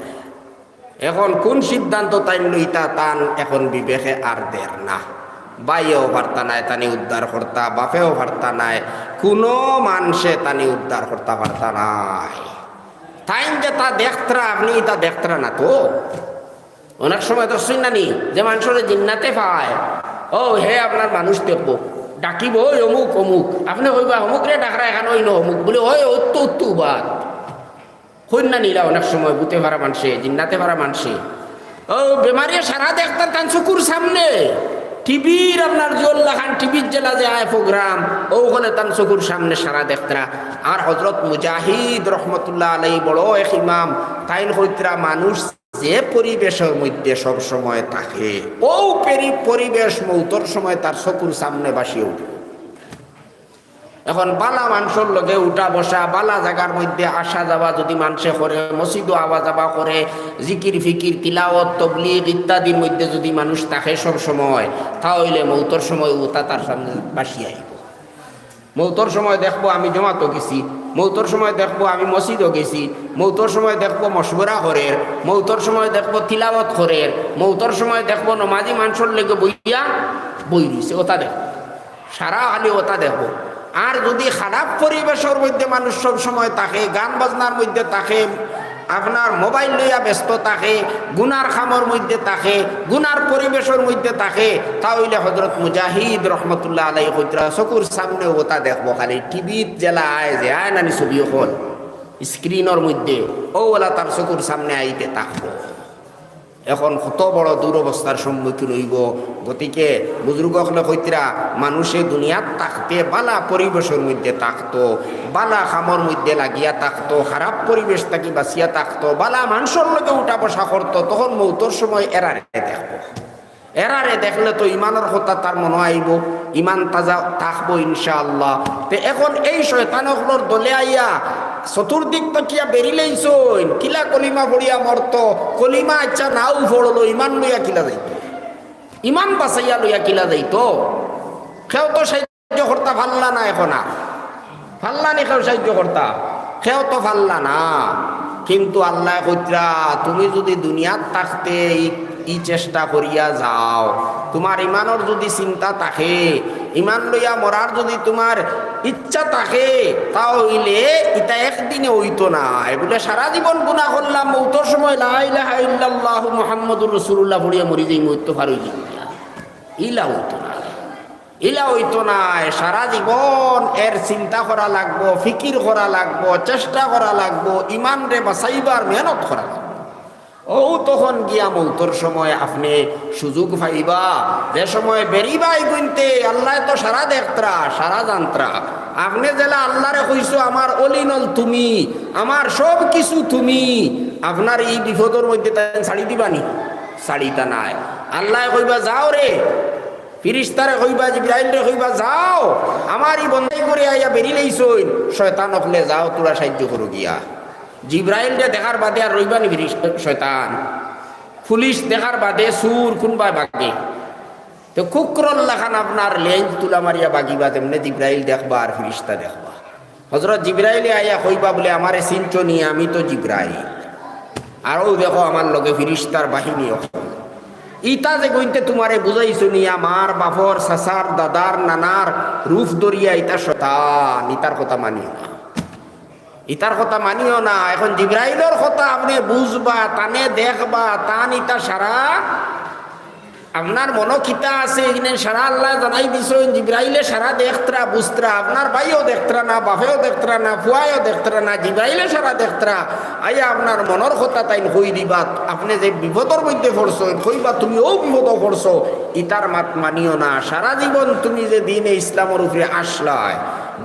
এখন কোন সিদ্ধান্ত তাই লইতা তান এখন বিবেকে আর দের না। বাইয়েও বার্তা নাই তানি উদ্ধার কর্তা, বাপেও বার্তা নাই, কোনো মানুষে তানি উদ্ধার কর্তা বার্তা নাই। তাই যে তা দেখতরা, আপনি তা দেখতরা না তো। অনেক সময় তো শুন নানি যে মানুষের জিন্নাতে পায়, ও হে আপনার মানুষ দেখবো, ডাকিব ওই অমুক অমুক, আপনি কইবা অমুক রে ডাকরা এখানে ওই ন অমুক বলে, ওই অত্তু উত্তু বাদ হইন না নিলা। অনেক সময় বুতে ভাড়া মানুষে, জিন্নাতে ভাড়া মানুষে, ও বেমারিয়া সারা দেখতাম তান চকুর সামনে, টিভির আপনার জোল্লা খান টিভির জেলা যে আয় প্রোগ্রাম, ওখানে তান চকুর সামনে সারা দেখতরা। আর হজরত মুজাহিদ রহমতুল্লাহ আলাই বড় এক ইমাম, তাইন হইতরা মানুষ যে পরিবেশের মধ্যে সব সময় থাকে, ও পরিবেশ মৌতর সময় তার চকুর সামনে বাসিয়ে উঠে। এখন বালা মানুষের লগে উঠা বসা, বালা জায়গার মধ্যে আসা যাওয়া যদি মানুষে করে, মসজিদও আওয়া যাওয়া করে, জিকির ফিকির তিলাওয়াত তবলিগ ইত্যাদির মধ্যে যদি মানুষ থাকে সব সময়, তাহলে মৌতর সময় উঠা তার সামনে বাসিয়ে আইব। মৌতর সময় দেখবো আমি জমাতো গেছি, মৌতর সময় দেখবো আমি মসজিদও গেছি, মৌতর সময় দেখবো মশবরা করের, মৌতর সময় দেখবো তিলাওয়াত করের, মৌতর সময় দেখবো নমাজি মানুষের লেগে বইয়া বই দিছে, ওটা দেখবো সারা খালি ওটা দেখবো। আর যদি খারাপ পরিবেশের মধ্যে মানুষ সব সময় থাকে, গান বাজনার মধ্যে থাকে, আপনার মোবাইল লইয়া ব্যস্ত থাকে, গুনার খামর মধ্যে থাকে, গুনার পরিবেশের মধ্যে থাকে, তাহলে হযরত মুজাহিদ রহমতুল্লাহ আলাইহি কইতরা চকুর সামনে ওটা দেখবো খালি টিভিত জেলা আয় যে আয় নানি ছবি হল স্ক্রিনের মধ্যে ওলা তার চকুর সামনে আইতে থাকবো। এখন কত বড় দুরবস্থার সম্মুখীন হইব। গতিকে বুজুর্গসকলে কইতরা মানুষে দুনিয়াত থাকতে বালা পরিবেশের মধ্যে থাকতো, বালা খামর মধ্যে লাগিয়া থাকতো, খারাপ পরিবেশ থাকি বাঁচিয়া থাকতো, বালা মানুষের লগে উঠা বসা করতো, তখন মৌতর সময় এরারে দেখবো। এরারে দেখলে তো ইমানের কথা তার মনে আইব, ইমান তাজা থাকবো ইনশাআল্লাহ। তে এখন এই শয়তানগুলোর দলে আইয়া চতুর্দিক তো কিয়া বেরিলেইছইন, কিলা কলিমা পড়িয়া মরত, কলিমা আচ্ছা নাও পড়লো, ইমান লইয়া কিলা যাইত, ইমান বাঁচাইয়া লইয়া কিলা যাইত। কেউ তো সাহায্য কর্তা ভাল্লা না, এখন আর ভাল্লা নি কেউ সাহায্য কর্তা, কেউ তো ভাল্লা না। কিন্তু আল্লাহ কইতরা তুমি যদি দুনিয়াত থাকতে ই চেষ্টা করিয়া যাও, তোমার ইমানের যদি চিন্তা থাকে, ইমান লইয়া মরার যদি তোমার ইচ্ছা থাকে, তাহলে এটা একদিনে হইতো না। এগুলো সারা জীবন গুনাহ করলাম, মৌতর সময় লা ইলাহা ইল্লাল্লাহু মুহাম্মাদুর রাসূলুল্লাহ পড়িয়া মরি যাই, মরতে পারই ইলা হইতো না, ইলা হইতো না। সারা জীবন এর চিন্তা করা লাগবো, ফিকির করা লাগবো, চেষ্টা করা লাগবো, ইমান রে বাঁচাইবার মেহনত করা লাগবো। ও তখন গিয়া মৌতর সময় আপনি সুযোগ পাইবা, যে সময় বেরিবাই গুনতে আল্লাহ তো সারা দেখত্রা, সারা জানত্রা। আপনি জেলা আল্লাহরে কইছো আমার অলিনল তুমি, আমার সব কিছু তুমি, আপনার এই বিপদের মধ্যে তাই ছাড়ি দিবানি? ছাড়িতা নাই। আল্লাহ কইবা যাও রে, ফিরিস্তারে কইবা, জিবরাইল রে কইবা যাও, আমারই বন্দাই করে আইয়া বেরিলেইছইন, শয়তান হলে যাও তোরা সাহায্য করো গিয়া। জিবরাইল যে দেখার বাদে আর রইবানি শয়তান, পুলিশ দেখার বাদে সুর কোনবা বাগে, তো কুকরল লাখান আপনার লেঞ্জ তুলা মারিয়া বাগিবা, তেমনি জিবরাইল দেখবা আর ফিরিস্তা দেখবা। হযরত জিবরাইলে আইয়া কইবা বলে আমারে চিনছো নি, আমি তো জিবরাইল, আরও দেখো আমার লগে ফিরিস্তার বাহিনী। ইটা যে গইতে তোমারে বুঝাইছো নি, আমার বাপর চাচার দাদার নানার রূপ দরিয়া ইটা শয়তান, ইটার কথা মানিও না, ইটার কথা মানিও না। এখন জিবরাইলের কথা আপনি বুঝবা, তানে দেখবা, তান ইটা সারা আপনার মনকিতা আছে এখানে সারা আল্লাহ জানাই দিছেন। জিবরাইলে সারা দেখতরা বুঝতরা, আপনার ভাইও দেখতরা না, বাপেও দেখতরা না, ফুয়াইও দেখতরা না, জিবরাইলে সারা দেখতরা। আইয়া আপনার মনের কথা তাই কই দিবা, আপনি যে বিপদের মধ্যে পড়ছো কইবা তুমি ও বিপদ পড়ছো, ইটার মাত মানিও না। সারা জীবন তুমি যে দিনে ইসলামের উপরে আসলায়,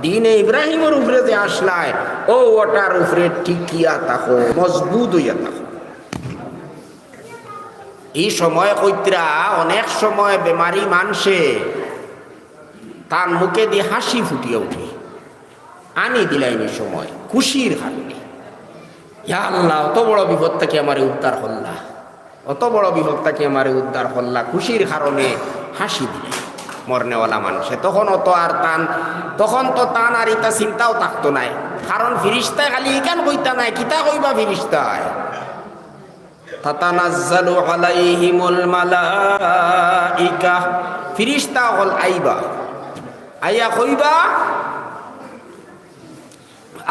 দিনে ইব্রাহিমের উপরে যে আসলায়, ও ওটার উপরে টিকিয়া থাকো, মজবুত হইয়া থাকো। এই সময় কইতরা অনেক সময় বেমারি মানুষে তার মুখে দিয়ে হাসি ফুটিয়ে উঠে, আনি দিলাইনি সময় খুশির কারণে। ইয়া আল্লাহ, অত বড় বিপদ থেকে আমারে উদ্ধার করলা, অত বড় বিপদ থেকে আমারে উদ্ধার করলা, খুশির কারণে হাসি দিলে মরনেওয়ালা মানুষে। তখন অত আর টান, তখন তো টান আর ইটা চিন্তাও থাকতো নাই, কারণ ফিরিস্তায় খালি ইকান কইতা নাই, কিতা কইবা ফিরিস্তায়? তাতানাজ্জালু আলাইহিমুল মালাইকা, ফিরিস্তা হল আইবা, আইয়া কইবা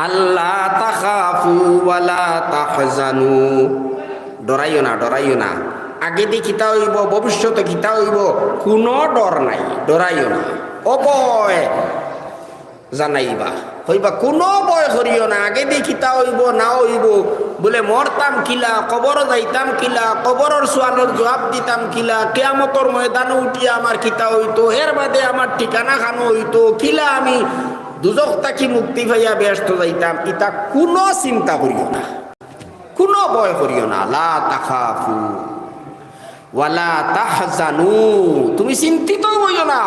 আল্লাহ তাখাফু ওয়ালা তাহজানু, ডরাইও না, ডরাইও না। আগে দিয়ে কিতা হইব, ভবিষ্যতে কিতা হইব, কোনো ডর নাই, ডরাইও না, অভয় জানাইবা, হইবা কোনো ভয় করিও না। আগে দিয়ে কিতা হইব না হইব, বলে মরতাম কিলা, কবর যাইতাম কিলা, কবরের সোয়ালের জবাব দিতাম কিলা, কিয়ামতের ময়দানে উঠিয়া আমার কিতা হইতো, এর বাদে আমার ঠিকানা খানো হইতো কিলা, আমি দুজক থাকি মুক্তি পাইয়া ব্যস্ত যাইতাম, ইটা কোনো চিন্তা করিও না, কোনো ভয় করিও না। লা তাখাফু ওয়ালা তাহজানু, তুমি চিন্তিত হইও না।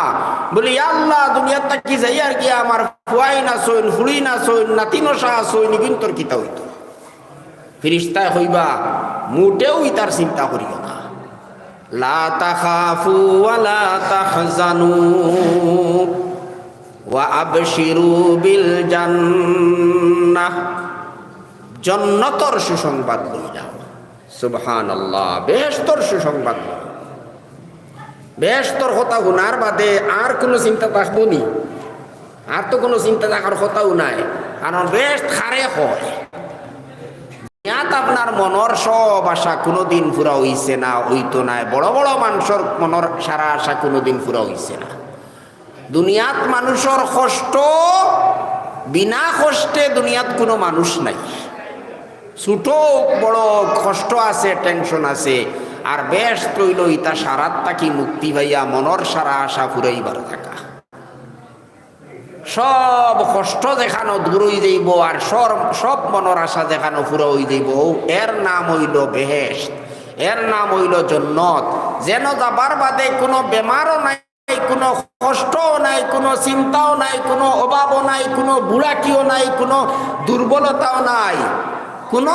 বলি আল্লাহ দুনিয়ার থাকি যাই আর কি আমার ফুয়াই না সইন, ফুড়ি না সইন, নাতি নশা সইন, কিন্তু কিতা হইতো। ফিরিস্তায় হইবা মোটেও ইতার চিন্তা করিও না। লা তাখাফু ওয়ালা তাহজানু ওয়া আবশিরু বিল জান্নাহ, জান্নাতের সুসংবাদ লইয়া। সুবহানাল্লাহ, বেহেশতর সুসংবাদ। বেহেশতর কথা গুনার বাদে আর কোনো চিন্তা থাকবো নি? আর তো কোনো চিন্তা থাকার কথাও নাই, কারণ বেহেশত খারে হয়। ইয়াত আপনার মনের সব আশা কোনোদিন পুরা হইছে না, হইতো নাই। বড় বড় মানুষের মনের সারা আশা কোনোদিন পুরা হইছে না। দুনিয়াত মানুষের কষ্ট, বিনা কষ্টে দুনিয়াত কোনো মানুষ নাই। ছোট বড় কষ্ট আছে, টেনশন আছে। আর বেশ তৈল ইতা সারাত তাকি মুক্তি পাইয়া মনের সারা আশা ফুরাইবার থাকা। সব কষ্ট দেখানো দূর হয়ে যাইব, আর সব মনের আশা দেখানো পুরো হয়ে যাইব। এর নাম হইল বেহেশত, এর নাম হইল জান্নাত। যেন যাবার বাদে কোনো বেমারও নাই, কোনো কষ্টও নাই, কোনো চিন্তাও নাই, কোনো অভাবও নাই, কোনো বুড়াকিও নাই, কোনো দুর্বলতাও নাই, কোনো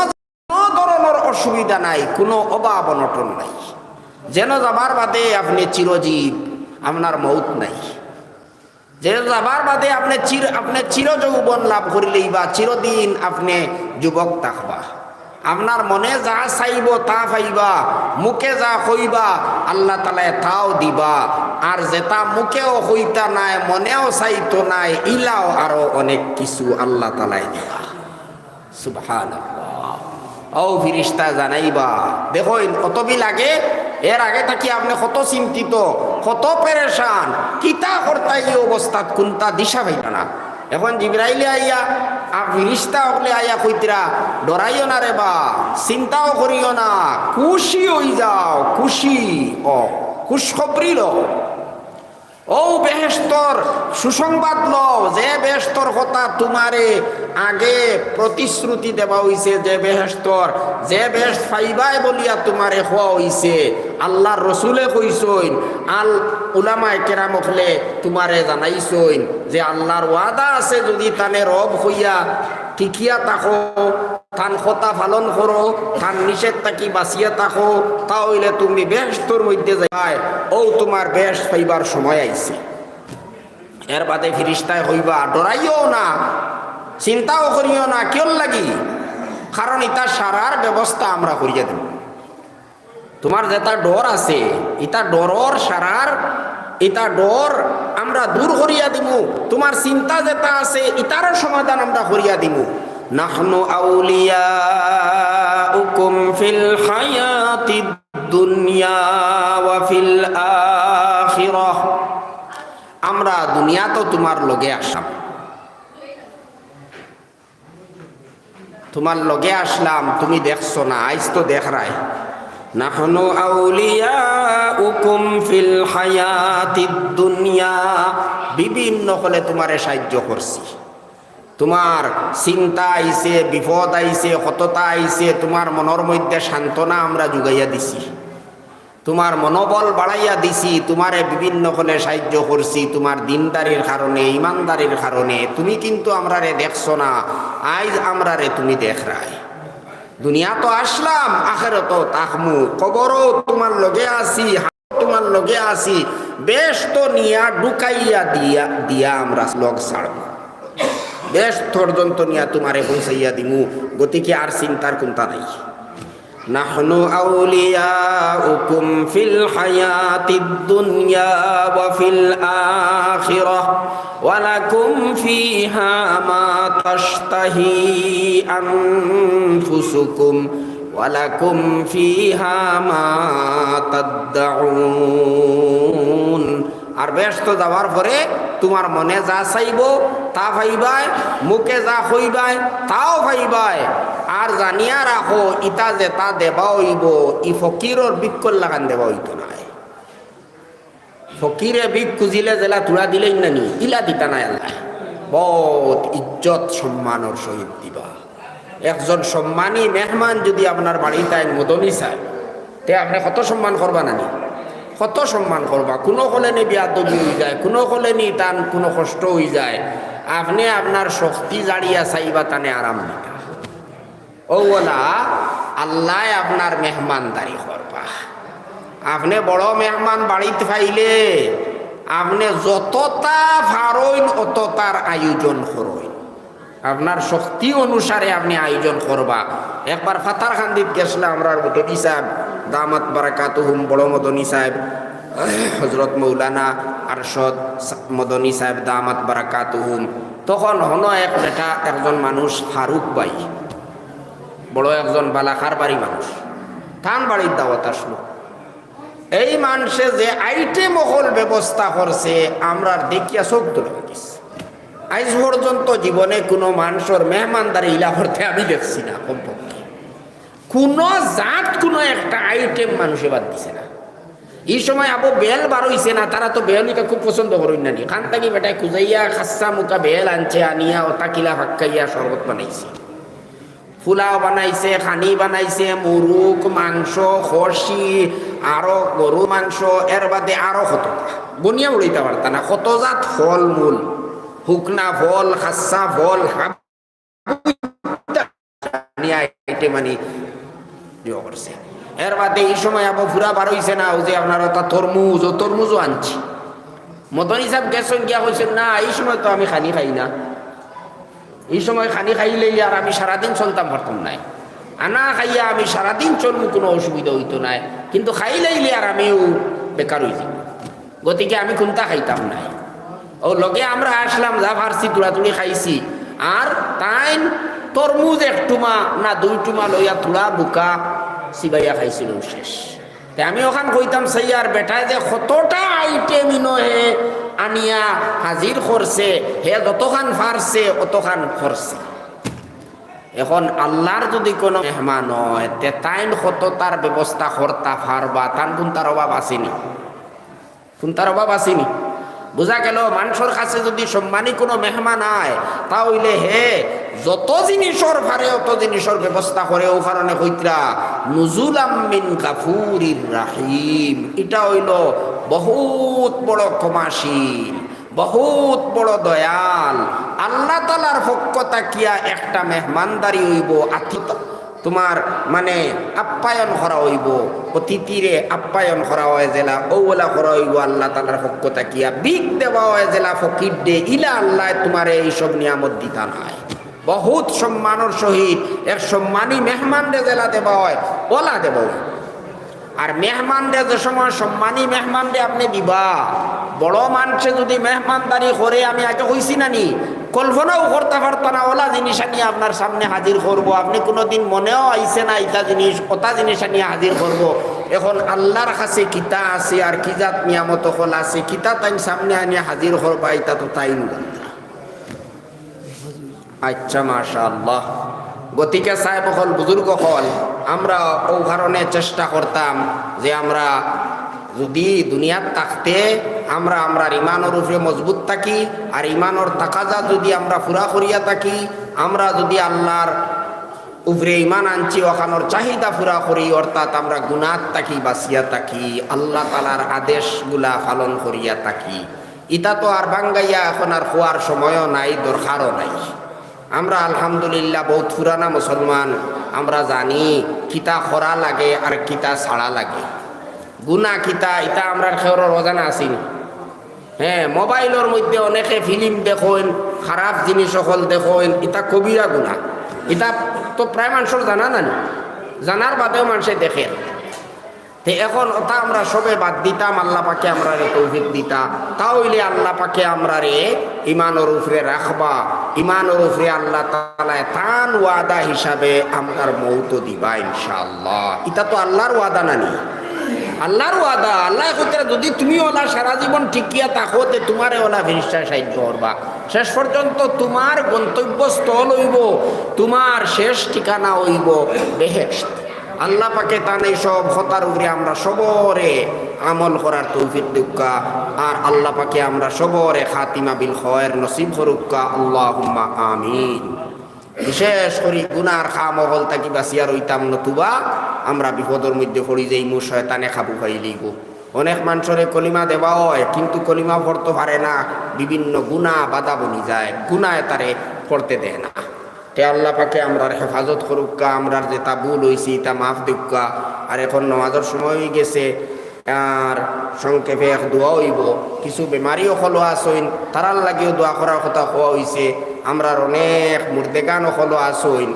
ধরনের অসুবিধা নাই, কোনো অভাব অনটন নাই। যেন যাবার বাদে আপনি চিরজীব, আপনার মৌত নাই। যে যাবার বাদে আপনি চির যৌবন লাভ করিলেই বা চিরদিন আপনি যুবক থাকবা। আপনার মনে যা চাইব তা পাইবা, মুখে যা কইবা আল্লাহ তাআলা তাও দিবা। আর যেটা মুখেও হইতা নাই, মনেও চাইতো নাই, ইলাও আরো অনেক কিছু আল্লাহ তাআলা দিবা। সুবহানাল্লাহ। ও ফিরিস্তা জানাইবা, দেখো কতবি লাগে। এর আগে থাকি আপনি কত চিন্তিত, কত পেরেশান, কিতা করতা এই অবস্থাত কোনটা দিশা পাইতা না। এখন জিবরাইলে আইয়া ফিরিস্তা হলে আইয়া কইতরা, ডরাইও না রে বা, চিন্তাও করিও না, খুশি হই যাও, খুশি খুশখবরি লো। ও বেহেশতর সুসংবাদ লও, যে বেহেশতর কথা তোমারে আগে প্রতিশ্রুতি দেওয়া হইছে, যে বেহেশতর, যে বেহেশত পাইবাই বলিয়া তোমারে খোয়া হইছে। আল্লাহর রসুলে কইসইন, আল উলামায়ে কেরাম হলে তোমারে জানাইছইন যে আল্লাহর ওয়াদা আছে, যদি তানে রব হইয়া ঠিকিয়া থাকো, থান কথা পালন করো, থান নিষেধ থাকি বাঁচিয়া থাকো, তাহলে তুমি বেহেশতর মধ্যে যাই। ও তোমার বেহেশত পাইবার সময় আইছে। এর বাদে ফিরিস্তায় হইবা, ডরাইও না, চিন্তাও করিও না। কেউ লাগি? কারণ ইটা সারার ব্যবস্থা আমরা করিয়া দেব। তোমার যেটা ডর আছে, ইটা ডরর সারার, ইটা ডর আমরা দূর করিয়া দিব। তোমার চিন্তা যেটা আছে, ইটারও সমাধান আমরা করিয়া দিব। নাহনু আউলিয়াউকুম ফিল হায়াতিদ দুনিয়া ওয়া ফিল আখিরাহ। আমরা দুনিয়া তো তোমার লগে আসলাম, তোমার লগে আসলাম, তুমি দেখছো না, আইজ তো দেখ রায়। নাহনু আউলিয়াউকুম ফিল হায়াতিদ দুনিয়া, বিভিন্ন হলে তোমারে সাহায্য করছি। তোমার চিন্তা আইছে, বিপদ আইছে, হততা আইছে, তোমার মনের মধ্যে সান্ত্বনা আমরা জুগাইয়া দিছি, তোমার মনোবল বাড়াইয়া দিছি, তোমারে বিভিন্ন হলে সাহায্য করছি। তোমার দিনদারির কারণে, ইমানদারির কারণে তুমি কিন্তু আমরারে দেখছো না, আইজ আমরারে তুমি দেখ রায়। দুনিয়া তো আসলাম, আখিরাত তাকমু, কবরও তোমার লগে আসি, তোমার লগে আসি। বেশ তো নিয়া ঢুকাইয়া দিয়া আমরা লোক ছাড়ব, বেশ পর্যন্ত নিয়া তোমারে পৌঁছাইয়া দিমু। গতিকে আর চিন্তার কোনটা নাই। নাহনু আউলিয়াউকুম ফিল হায়াতিদ দুনিয়া ওয়া ফিল আখিরাহ ওয়া লাকুম ফিহা মা তাশতাহি আনফুসুকুম ওয়া লাকুম ফিহা মা তাদউন। আর ব্যস্ত যাওয়ার পরে তোমার মনে যা চাইব তা পাইবাই, মুখে যা কইবাই তাও পাইবাই। আর জানিয়া রাখো, ইটা যেটা দেবা হইব, ই ফকিরর বিক্ষর লাগান দেবা হইতো না। ফকিরে বিক খুঁজিলে জেলা তুলা দিলেই নানি, ইলা দিতা নাই আল্লাহ। বহুত ইজ্জত সম্মানের সহিত দিবা। একজন সম্মানী মেহমান যদি আপনার বাড়িতে মদনী চায়, তে আপনি কত সম্মান করবা নানি, কত সম্মান করবা। কোনো হলে নি বিয়াদবি হয়ে যায়, কোনো হলে নি টান কোনো কষ্ট হয়ে যায়, আপনি আপনার শক্তি জাড়িয়া চাইবা টানে আরাম দিতা। ওলা আল্লাহ আপনার মেহমানদারি করবা। আপনি বড় মেহমান বাড়িতে পাইলে আপনি যতটা পারইন অতটার আয়োজন করইন, আপনার শক্তি অনুসারে আপনি আয়োজন করবা। একবার ফাতারখান্দিত গেছিলাম আমরা মদনী সাহেব দামাত বারাকাতুহুম, বড় মদনী সাহেব হজরত মৌলানা আরশদ মদনী সাহেব দামাত বারাকাতুহুম। তখন হন এক বেটা একজন মানুষ ফারুক ভাই, বড় একজন বালাখার বাড়ি মানুষ, থান বাড়ির দাওয়াত আসলো। এই মানুষে যে আইটেম হল ব্যবস্থা করছে আমরা দেখিয়া চোখ তুলে গেছি। আজ পর্যন্ত জীবনে কোনো মানুষের মেহমানদারি ইলা করতে আমি দেখছি না। কমপক্ষে কোনো জাত কোনো একটা আইটেম মানুষে বাদ দিছে না। এই সময় আবু বেল বার হইছে না, তারা তো বেহলিকে খুব পছন্দ করেন না নি। খান থাকি বেটায় খুঁজাইয়া খাসা মুখা বেল আনছে, আনিয়া ওতাকিলা ফাক্কাইয়া শরবত বানাইছে, পোলাও বানাইছে, খানি বানাইছে, মুরুক মাংস, খসি, আরো গরু মাংস, এর বাদে আরো কতটা বনিয়া উড়াইতে পারতা না। কত জাত ফল মূল, হুকনা ফল, খাসা ফল, মানে করছে। এর বাদে এই সময় আবার ফুরা বার হইছে না, ওই যে আপনার তরমুজও আনছি। মদনী সাহেব গেছেন গিয়া কইছেন না এই সময় তো আমি খানি খাই না, এই সময় খানি খাইলে আর আমি সারাদিন চলতাম পারতাম নাই, আনা খাইয়া আমি সারাদিন চলবো, কোনো অসুবিধা হইতো নাই, কিন্তু খাইলে আর আমিও বেকার হয়ে যাব, গতিকে আমি কোনটা খাইতাম নাই। ও লগে আমরা আসলাম, যা পারছি তুড়াতুড়ি খাইছি। আর তাই তরমুজ এক টুমা না দুই টুমা লইয়া তুড়া বুকা সিবাইয়া খাইছিল শেষ। তাই আমি ওখান কইতাম সাইয়ার বেটায় যে কতটা আইটেম হে আনিয়া হাজির করছে, হে যতখান ফারছে অতখান করছে। এখন আল্লাহর যদি কোনো মেহমান হয় তে তাইন কত তার ব্যবস্থা করতা ফারবা, তান কোন তার অভাব আসেনি, কোন তার অভাব আসেনি। বোঝা গেল মানুষের কাছে যদি সম্মানী কোনো মেহমান আয় তাহলে হে যত জিনিসের ফারে অত জিনিসের ব্যবস্থা করে। ও কারণে কইত্রা নুজুলাম মিন গাফুরির রাহিম, এটা হইল বহুত বড় ক্ষমাশীল, বহুত বড় দয়াল। আল্লাহ তাআলার পক্ষ তাকিয়া একটা মেহমানদারি হইব, আতিথ্য তোমার মানে আপ্যায়ন করা হইব, অতিথিরে আপ্যায়ন করা হয় জেলা ওলা করা হইব আল্লাহ তাআলার পক্ষ তাকিয়া। বিগ দেওয়া হয় জেলা ফকির দে ইলা আল্লাহ তোমার এইসব নিয়ামত দিতা নাই। বহুত সম্মানের সহিত এক সম্মানী মেহমান রে জেলা দেওয়া হয়, ওলা দেব। আর মেহমান রে যে সময় সম্মানী মেহমান রে আপনি দিবা, বড় মানুষে যদি মেহমানদারি করে, আমি আগে কইছি না নি, কল্পনাও করতে পারতো না ওলা জিনিস নিয়ে আপনার সামনে হাজির করবো। আপনি কোনোদিন মনেও আইসে না ইটা জিনিস ওটা জিনিস নিয়ে হাজির করব। এখন আল্লাহর কাছে কিতা আছে আর কি জাত নিয়ামত হল আছে, কিতা তাই সামনে আনিয়ে হাজির করবা, এটা তো তাই না। আচ্ছা মাশাআল্লাহ। গতিকে সাহেব হল বুজুর্গ হল, আমরা ও কারণে চেষ্টা করতাম যে আমরা যদি দুনিয়ার থাকতে আমরা ইমানের উপরে মজবুত থাকি, আর ইমানের তাকাজা যদি আমরা পুরা করিয়া থাকি, আমরা যদি আল্লাহর উপরে ইমান আনছি ওখানোর চাহিদা পুরা করি, অর্থাৎ আমরা গুনাহ থাকি বাঁচিয়া থাকি, আল্লাহ তাআলার আদেশগুলা পালন করিয়া থাকি, ইটা তো আর বাঙ্গাইয়া এখন আর খোয়ার সময়ও নাই, দরকারও নাই। আমরা আলহামদুলিল্লাহ বহুত পুরানা মুসলমান, আমরা জানি কিতা খরা লাগে আর কিতা ছাড়া লাগে, গুনা কিতা ইটা আমরা খেওয়ার অজানা আছি। হ্যাঁ, মোবাইলের মধ্যে অনেকে ফিল্ম দেখেন, খারাপ জিনিস সকল দেখেন, ইটা কবিরা গুনা। এটা তো প্রায় মানুষের জানা নানি, জানার বাদেও মানুষে দেখে। তো এখন ওটা আমরা সবে বাদ দিতাম, আল্লাহ পাকে আমরা রে তৌফিক দিতা, তাহলে আল্লাহ পাকে আমরা রে ইমানের উপরে রাখবা, ইমানের উপরে আল্লাহ তাআলা তান ওয়াদা হিসাবে আমার মৌত দিবা ইনশাআল্লাহ। এটা তো আল্লাহর ওয়াদা নানি, আল্লাহর ওয়াদা। আল্লাহ কইতে যদি তুমি ওলা সারা জীবন ঠিকিয়া থাকো তে তোমারে ওলা ফেরেশতা সাহায্য করবা, শেষ পর্যন্ত তোমার গন্তব্যস্থল হইব, তোমার শেষ ঠিকানা হইব বেহেশত। আল্লাহ পাকে তান এই সব হতার উপরে আমরা সবরে আমল করার তৌফিক দিক্কা, আর আল্লাহ পাকে আমরা সবরে খাতিমা বিল খয়র নসিব করুক্কা, আল্লাহুম্মা আমিন। বিশেষ করে গুনার খামহল থাকি বাঁচিয়া রইতাম, নতুবা আমরা বিপদের মধ্যে পড়ি যাই, মু শয়তানে খাবু খাই লইব। অনেক মানুষরে কলিমা দেওয়া হয় কিন্তু কলিমা পড়তে পারে না, বিভিন্ন গুনাহ বাধা বনি যায়, গুনায় তারে পড়তে দেয় না। তে আল্লাহ পাকে আমরা হেফাজত করুক্কা, আমরা যেটা ভুল হয়েছি তা মাফ দিক্কা। আর এখন নামাজের সময় হয়ে গেছে, আর সংক্ষেপে এক দোয়া হইব কিছু বেমারিও হলো আসইন তারার লাগিও দোয়া করার কথা হওয়া হয়েছে আমরা অনেক মুর্দেগান হলো আসইন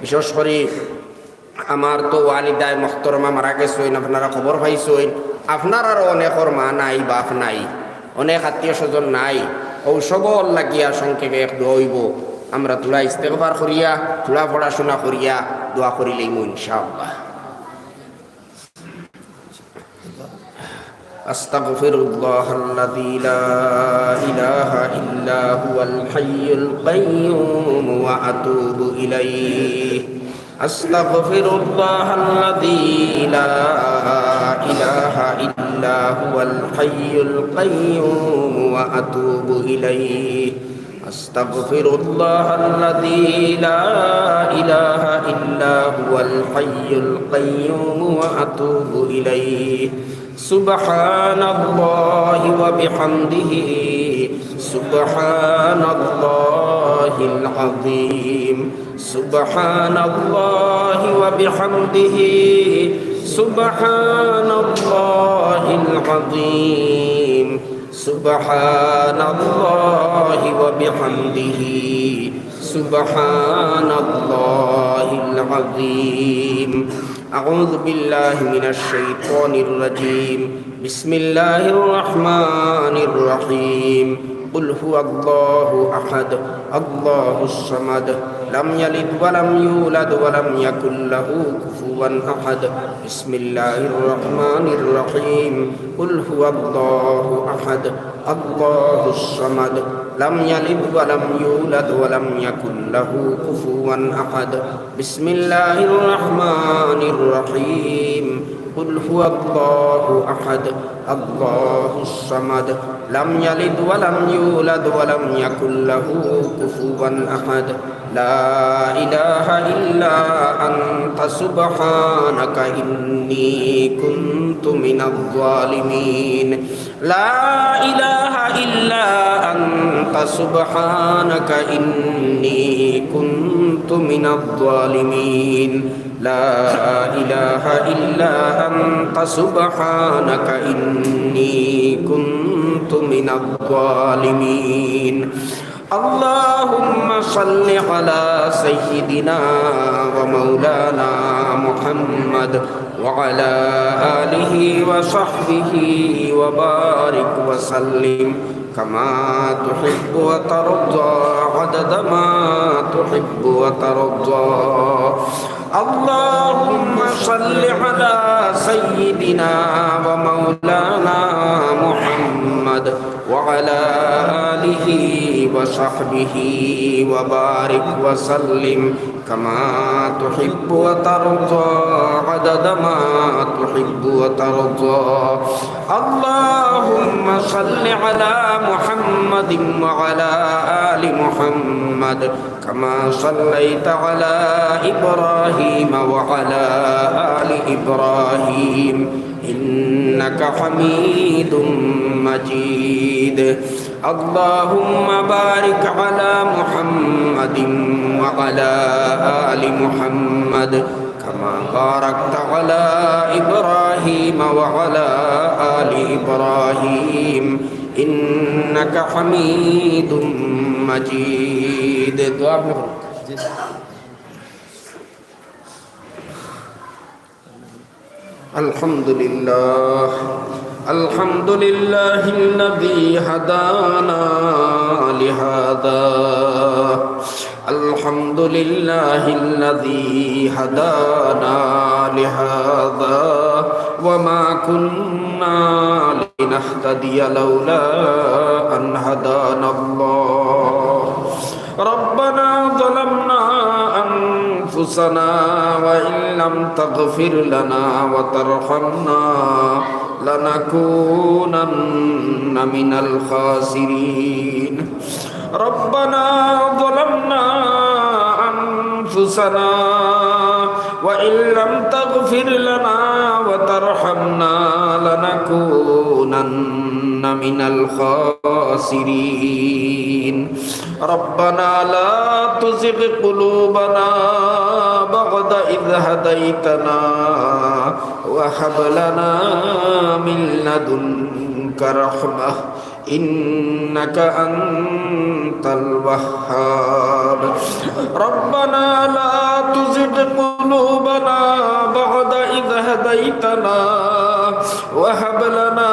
বিশেষ করে আমার তো ওয়ালিদায় মোহতরমা মারা গেছইন আপনারা খবর পাইছইন আপনার আরও অনেকর মা নাই বাপ নাই অনেক আত্মীয় স্বজন নাই ঔষধর লাগিয়া সংক্ষেপে এক দোয়া হইব আমরা তোলা ইস্তেগফার করিয়া তোলা পড়াশোনা করিয়া দোয়া করিলেই ইনশাআল্লাহ আস্তাগফিরুল্লাহ আল্লাযী লা ইলাহা ইল্লা হুয়াল হাইয়ুল কাইয়্যুম ওয়া আতুবু ইলাইহি আস্তাগফিরুল্লাহ আল্লাযী লা ইলাহা ইল্লা হুয়াল হাইয়ুল কাইয়্যুম ওয়া আতুবু ইলাইহি আস্তাগফিরুল্লাহ আল্লাযী লা ইলাহা ইল্লা হুয়াল হাইয়ুল কাইয়্যুম ওয়া আতুবু ইলাইহি সুবহানাল্লাহি ওয়া বিহামদিহি সুবহানাল্লাহিল আযীম সুবহানাল্লাহি ওয়া বিহামদিহি সুবহানাল্লাহিল আযীম সুবহানাল্লাহি ওয়া বিহামদিহি সুবহানাল্লাহিল আযীম আউযু বিল্লাহি মিনাশ শাইতানির রাজীম বিসমিল্লাহির রহমানির রহিম قل هو الله أحد الله الصمد لم يلد ولم يولد ولم يكن له كفوا أحد بسم الله الرحمن الرحيم قل هو الله أحد الله الصمد لم يلد ولم يولد ولم يكن له كفوا أحد بسم الله الرحمن الرحيم قل هو الله أحد الله الصمد لم يلد ولم يولد ولم يكن له كفوا أحد لا إله إلا أنت سبحانك إني كنت من الظالمين لا إله إلا أنت سبحانك إني كنت من الظالمين لا إله إلا أنت سبحانك إني كنت من الظالمين اللهم صل على سيدنا ومولانا محمد وعلى آله وصحبه وبارك وسلم كما تحب وترضى عدد ما تحب وترضى اللهم صل على سيدنا ومولانا محمد وعلى آله وصحبه وبارك وسلم كما تحب وترضى عدد ما تحب وترضى اللهم صل على محمد وعلى آل محمد كما صليت على إبراهيم وعلى آل إبراهيم إنك حميد مجيد اللهم بارك على محمد وعلى آل محمد كما باركت على إبراهيم وعلى آل إبراهيم إنك حميد مجيد الحمد لله الحمد لله الذي هدانا لهذا الحمد لله الذي هدانا لهذا وما كنا لنهتدي لولا أن هدانا الله ربنا ظلمنا أنفسنا وإن لم تغفر لنا وترحمنا لنكونن من الخاسرين ربنا ظلمنا أنفسنا وإن لم تغفر لنا وترحمنا لنكونن من الخاسرين ربنا لا تزغ قلوبنا بعد إذ هديتنا وهب لنا من لدنك رحمة إنك أنت الوهاب ربنا لا تزغ قلوبنا بعد إذ هديتنا وهب لنا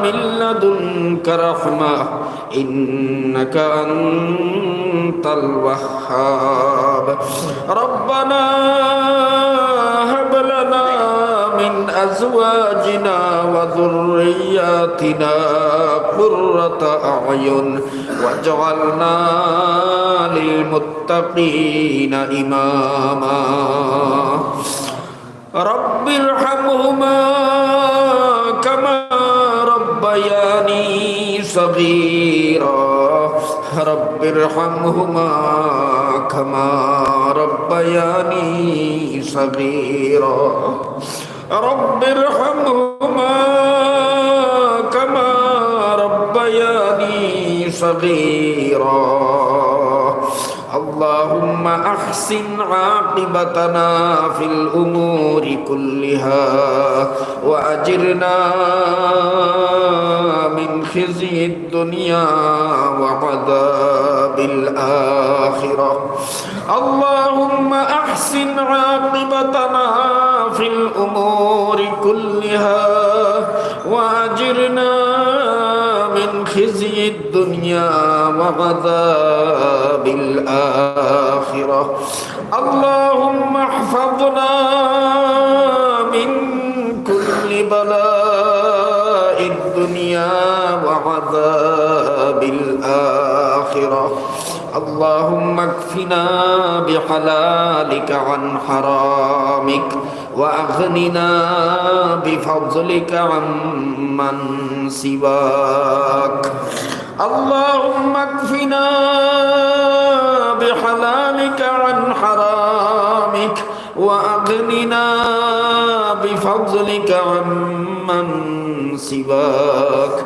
من لدنك رحمة إنك أنت الوهاب ربنا هب لنا من أزواجنا وذرياتنا قرة أعين واجعلنا للمتقين إماما رب ارحمهما كما ربياني صغيرا رب ارحمهما كما ربياني صغيرا رب ارحمهما كما ربياني صغيرا اللهم أحسن عاقبتنا في الأمور كلها وأجرنا من خزي الدنيا وعذاب الآخرة اللهم أحسن عاقبتنا في الأمور كلها وأجرنا من خزي الدنيا وعذاب الآخرة اللهم احفظنا من كل بلاء الدنيا وعذاب الآخرة اللهم اكفنا بحلالك عن حرامك وأغننا بفضلك عمن سواك اللهم اكفنا بحلالك عن حرامك وأغننا بفضلك عمن سواك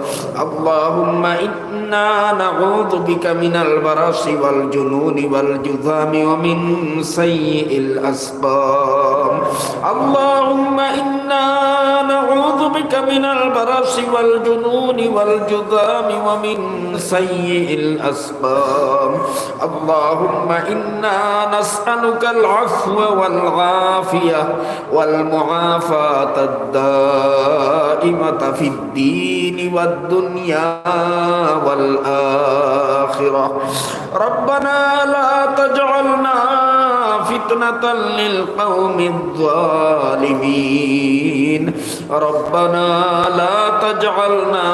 اللهم إنا نعوذ بك من البرص والجنون والجذام ومن سيء الأسقام اللهم إنا نعوذ بك من البرص والجنون والجذام ومن سيء الأسقام اللهم إنا نسألك العفو والعافية والمعافاة الدائمة في الدين والدنيا والآخرة ربنا لا تجعلنا فتنة للقوم الظالمين ربنا لا تجعلنا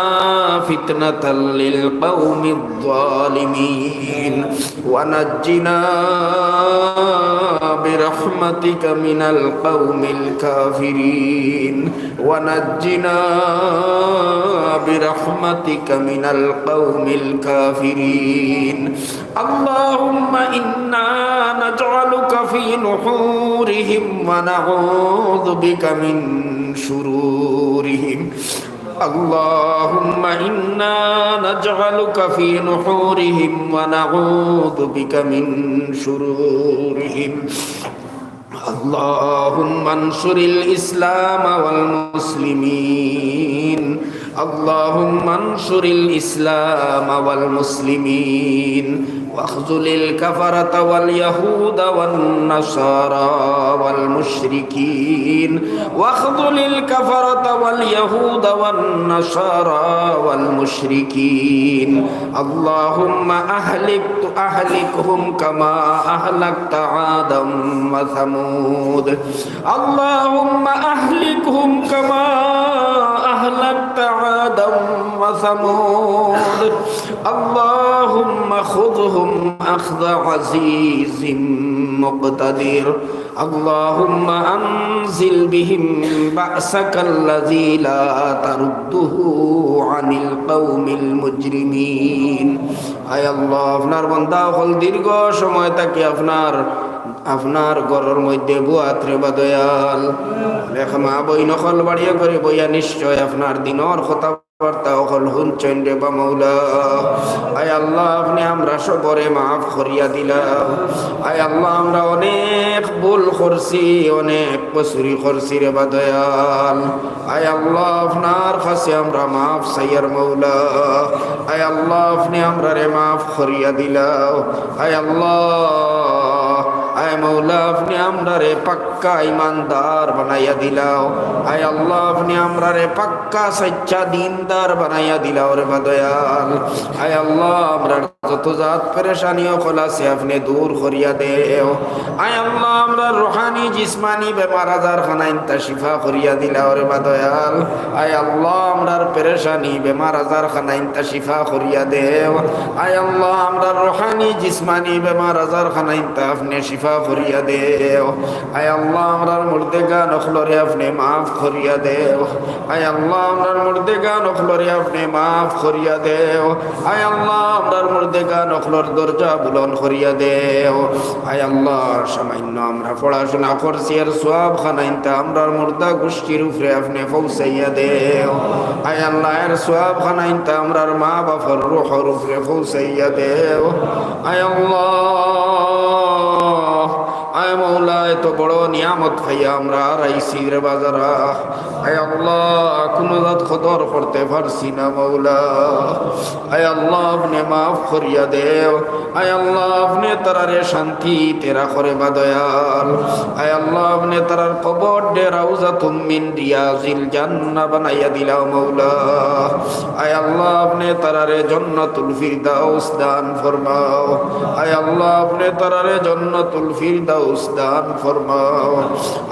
فتنة للقوم الظالمين ونجنا برحمتك من القوم الكافرين ونجنا برحمتك من القوم الكافرين اللهم إنا نجعلك في نحورهم ونعوذ بك من شرورهم اللهم إنا نجعلك في نحورهم ونعوذ بك من شرورهم اللهم انصر الإسلام والمسلمين اللهم انصر الإسلام والمسلمين واخذل الكفرة واليهود والنصارى والمشركين واخذل الكفرة واليهود والنصارى والمشركين اللهم أهلكهم كما أهلكت عادا وثمود اللهم أهلكهم كما أهلكت عادا وثمود اللهم خذهم أخذ عزيز مقتدر اللهم أنزل بهم بأسك الذي لا ترده عن القوم المجرمين আয় আল্লাহ আপনার বান্দা হল দীর্ঘ সময় তাকে আপনার ঘরের মধ্যে বুয়াত্রে বা দয়াল লেখা মা বই নকল বাড়িয়া করে বইয়া নিশ্চয় আপনার দিনর কথা সকল হুনচেন রে বা মৌলা। আয় আল্লাহ আপনি আমরা সবরে মাফ করিয়া দিলাম। আয় আল্লাহ আমরা অনেক ভুল করছি, অনেক কসুরি করছি রে বা দয়াল। আয় আল্লাহ আপনার কাছে আমরা মাফ চাইয়ার মৌলা। আয় আল্লাহ আপনি আমরা রে মাফ করিয়া দিলাম। আয় আল্লাহ, আয় মৌলা আপনি আমরা রে পাক্কা ইমানদার বানাইয়া দিলাও। আয় আল্লাহ আপনি আমরা রে পাক্কা সচ্চা দিনদার বানাইয়া দিলাও রে বা দয়াল। আয় আল্লাহ আমরা যত জাত পেরেশানি সকল আছে আপনি দূর করিয়া দেও। আয় আল্লাহ আমরা রুহানি জিসমানি বেমার আজার খানাইনতা শিফা করিয়া দিলাও রে বা দয়াল। আয় আল্লাহ আমরার পেরেশানি বেমার আজার খানাইনতা শিফা করিয়া দেও। আয় আল্লাহ আমরা রুহানি জিসমানি বেমার আজার খানাইনতা আপনি শিফা করিয়া দেও। আয় আল্লাহ আমরার মুর্দেগা নখলরে আপনি মাফ করিয়া দেও। আয় আল্লাহ আমরার মুর্দেগা নখলরে আপনি মাফ করিয়া দেও। আয় আল্লাহ আমরার মুর্দেগা নখলর দরজা বুলন করিয়া দেও। আয় আল্লাহ সামান্য আমরা পড়াশোনা করছি আর সওয়াব খানাইনতা আমরার মুর্দা গোষ্ঠীর উপরে আপনি পৌঁছাইয়া দেও। আয় আল্লাহ এর সওয়াব খানাইনতা আমরার মা বাবার রূহের উপরে পৌঁছাইয়া দেও। আয় আল্লাহ, আয় মৌলা এত বড় নিয়ামত খাইয়া আমরা রাইছি রে বাজারা। আয় আল্লাহ কোন জাত কদর করতে পারছি না মৌলা। আয় আল্লাহ আপনি মাফ করিয়া দেও। আয় আল্লাহ আপনি তারারে শান্তি তেরা করে বা দয়াল। আয় আল্লাহ আপনি তারার কবর ডে রাউজাতুম মিন রিয়াজিল জান্নাহ বানাইয়া দিলাও মৌলা। আয় আল্লাহ আপনি তারারে জান্নাতুল ফিরদাউস দান ফরমাও। আয় আল্লাহ আপনি তারারে জান্নাতুল ফিরদাউস দান ফরমাও।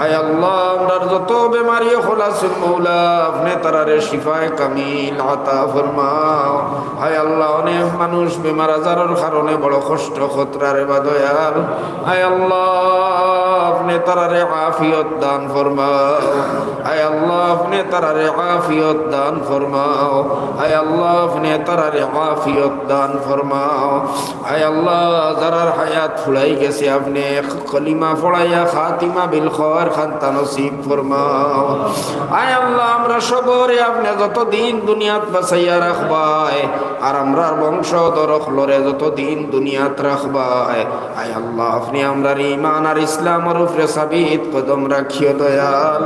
আয় আল্লাহ আমরার যত বেমারি হল আছে মৌলা আপনি তারারে শিফায়ে কামিল আতা ফরমাও। আয় আল্লাহ অনেক মানুষ বেমার আজারের কারণে বড় কষ্ট খতরারে বা দয়াল। আয় আল্লাহ আপনি তারারে আফিয়ত দান ফরমাও। আয় আল্লাহ আপনি তারারে আফিয়ত দান ফরমাও। আয় আল্লাহ আপনি তারারে আফিয়ত দান ফরমাও। আয় আল্লাহ যারার হায়াত ফুলাই গেছে আপনি কলিমা পড়াইয়া খাতিমা বিল খৈর খান্তা নসিব ফরমাও। আয় আল্লাহ আমরা সবরে আপনি যতদিন দুনিয়াত বাঁচাইয়া রাখবাই আর আমরার বংশধর লরে যতদিন দুনিয়াত রাখবাই। আয় আল্লাহ আপনি আমরার ঈমান আর ইসলামের উপরে সাবিত কদম রাখিও দয়াল।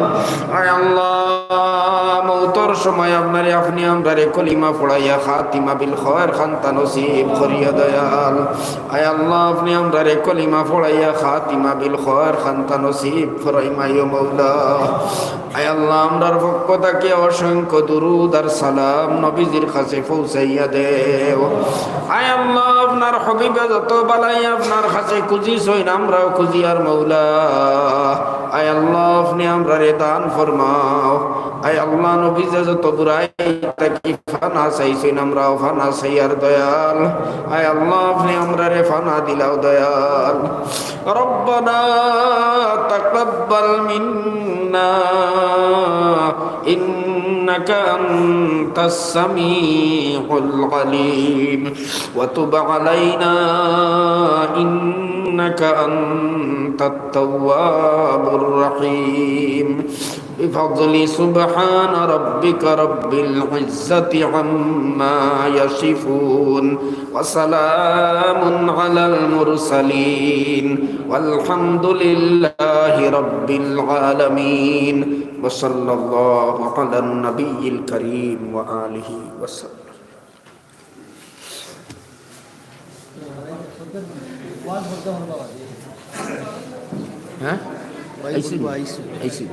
আয় আল্লাহ মৌতর সময় আপনারে আপনি আমরারে কলিমা পড়াইয়া খাতিমা বিল খৈর খান্তা নসিব করিয়া দয়াল। আয় আল্লাহ আপনি আমরারে কলিমা পড়াইয়া খাতিমা বিল খৈর খান্তা নসিব ফরমাইও মৌলা। আয় আল্লাহ আমরার পক্ষ থেকে অসংখ্য দুরূদ আর সালাম নবীজির কাছে পৌঁছাইয়া দেও। আয় আল্লাহ আপনার হাবিবে যত বালাই আপনার কাছে খুঁজি সইন আমরাও খুঁজি আর মৌলা। আয় আল্লাহ আপনি আমরারে দান ফরমাও। আয় আল্লাহ নবীজে যত বুড়াই তাকি ফানা চাইছেন আমরাও ফানা চাই আর দয়াল। আয় আল্লাহ আপনি আমরারে ফানা দিলাও দয়াল। রব্বানা তাকাব্বাল মিন্না ইন্নাকা আনতাস সামিউল আলিম ওয়া তুব আলাইনা ইন্নাকা আনতাত তাওয়াবুর রহিম। بفضل سبحان ربك رب العزة عما يصفون وسلام على المرسلين والحمد لله رب العالمين وصلى الله على النبي الكريم وآله وسلم. ها؟ أيسي.